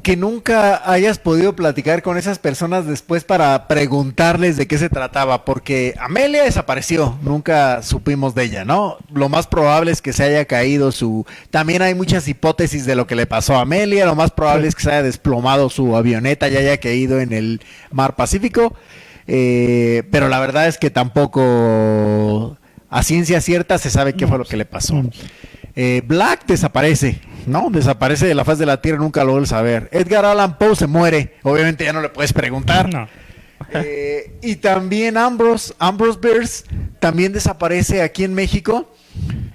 que nunca hayas podido platicar con esas personas después para preguntarles de qué se trataba, porque Amelia desapareció, nunca supimos de ella, ¿no? Lo más probable es que se haya caído su... También hay muchas hipótesis de lo que le pasó a Amelia, lo más probable es que se haya desplomado su avioneta y haya caído en el mar Pacífico, pero la verdad es que tampoco a ciencia cierta se sabe qué fue lo que le pasó. Black desaparece, ¿no? Desaparece de la faz de la tierra, nunca lo vuelves a ver. Edgar Allan Poe se muere, obviamente ya no le puedes preguntar. No. Y también Ambrose Bierce también desaparece aquí en México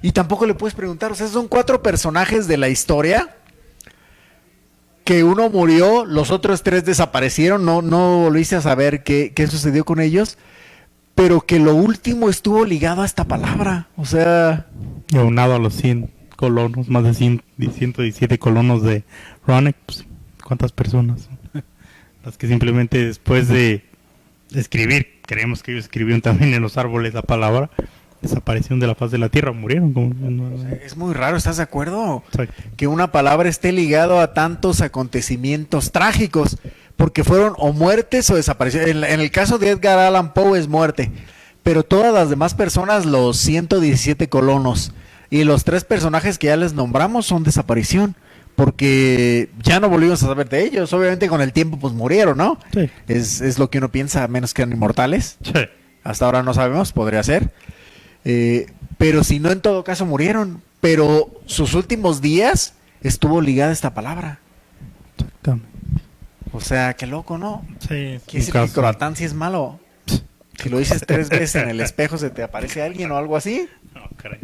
y tampoco le puedes preguntar. O sea, son 4 personajes de la historia que uno murió, los otros 3 desaparecieron, no volviste a saber qué sucedió con ellos, pero que lo último estuvo ligado a esta palabra, o sea... Y aunado a los 100 colonos, más de 117 colonos de Roanoke, pues, ¿cuántas personas? Las que simplemente después de escribir, creemos que ellos escribieron también en los árboles la palabra, desaparecieron de la faz de la tierra, murieron. O sea, es muy raro, ¿estás de acuerdo? Exacto. Que una palabra esté ligado a tantos acontecimientos trágicos, porque fueron o muertes o desapariciones. En el caso de Edgar Allan Poe es muerte, pero todas las demás personas, los 117 colonos y los 3 personajes que ya les nombramos son desaparición, porque ya no volvimos a saber de ellos. Obviamente con el tiempo pues murieron, ¿no? Sí. Es lo que uno piensa, a menos que eran inmortales. Sí. Hasta ahora no sabemos, podría ser. Pero si no, en todo caso murieron. Pero sus últimos días estuvo ligada esta palabra. Exactamente. O sea, qué loco, ¿no? Sí, ¿Quiere decir que Croatán sí es malo? Si lo dices 3 veces en el espejo, ¿se te aparece alguien o algo así? No creo.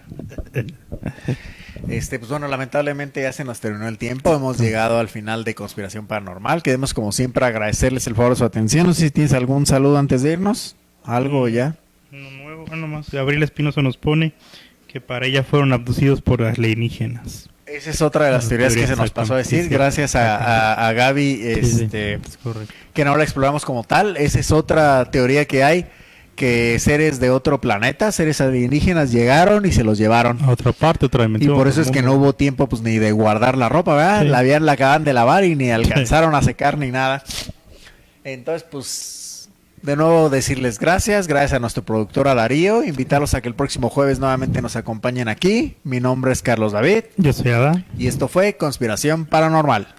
Pues bueno, lamentablemente ya se nos terminó el tiempo. Hemos llegado al final de Conspiración Paranormal. Queremos como siempre agradecerles el favor de su atención. No sé si tienes algún saludo antes de irnos. ¿Algo ya? Uno nuevo, más. Gabriel Espinosa nos pone que para ella fueron abducidos por alienígenas. Esa es otra de las teorías que se nos pasó a decir, gracias a Gaby, Sí, es correcto. que no la exploramos como tal. Esa es otra teoría que hay, que seres de otro planeta, seres alienígenas llegaron y se los llevaron. A otra parte, otra Y dimensión. por eso es que no hubo tiempo pues ni de guardar la ropa, ¿verdad? Sí. La acaban de lavar y ni alcanzaron a secar ni nada. Entonces, pues, de nuevo decirles gracias a nuestro productor Darío, invitarlos a que el próximo jueves nuevamente nos acompañen aquí. Mi nombre es Carlos David. Yo soy Adán. Y esto fue Conspiración Paranormal.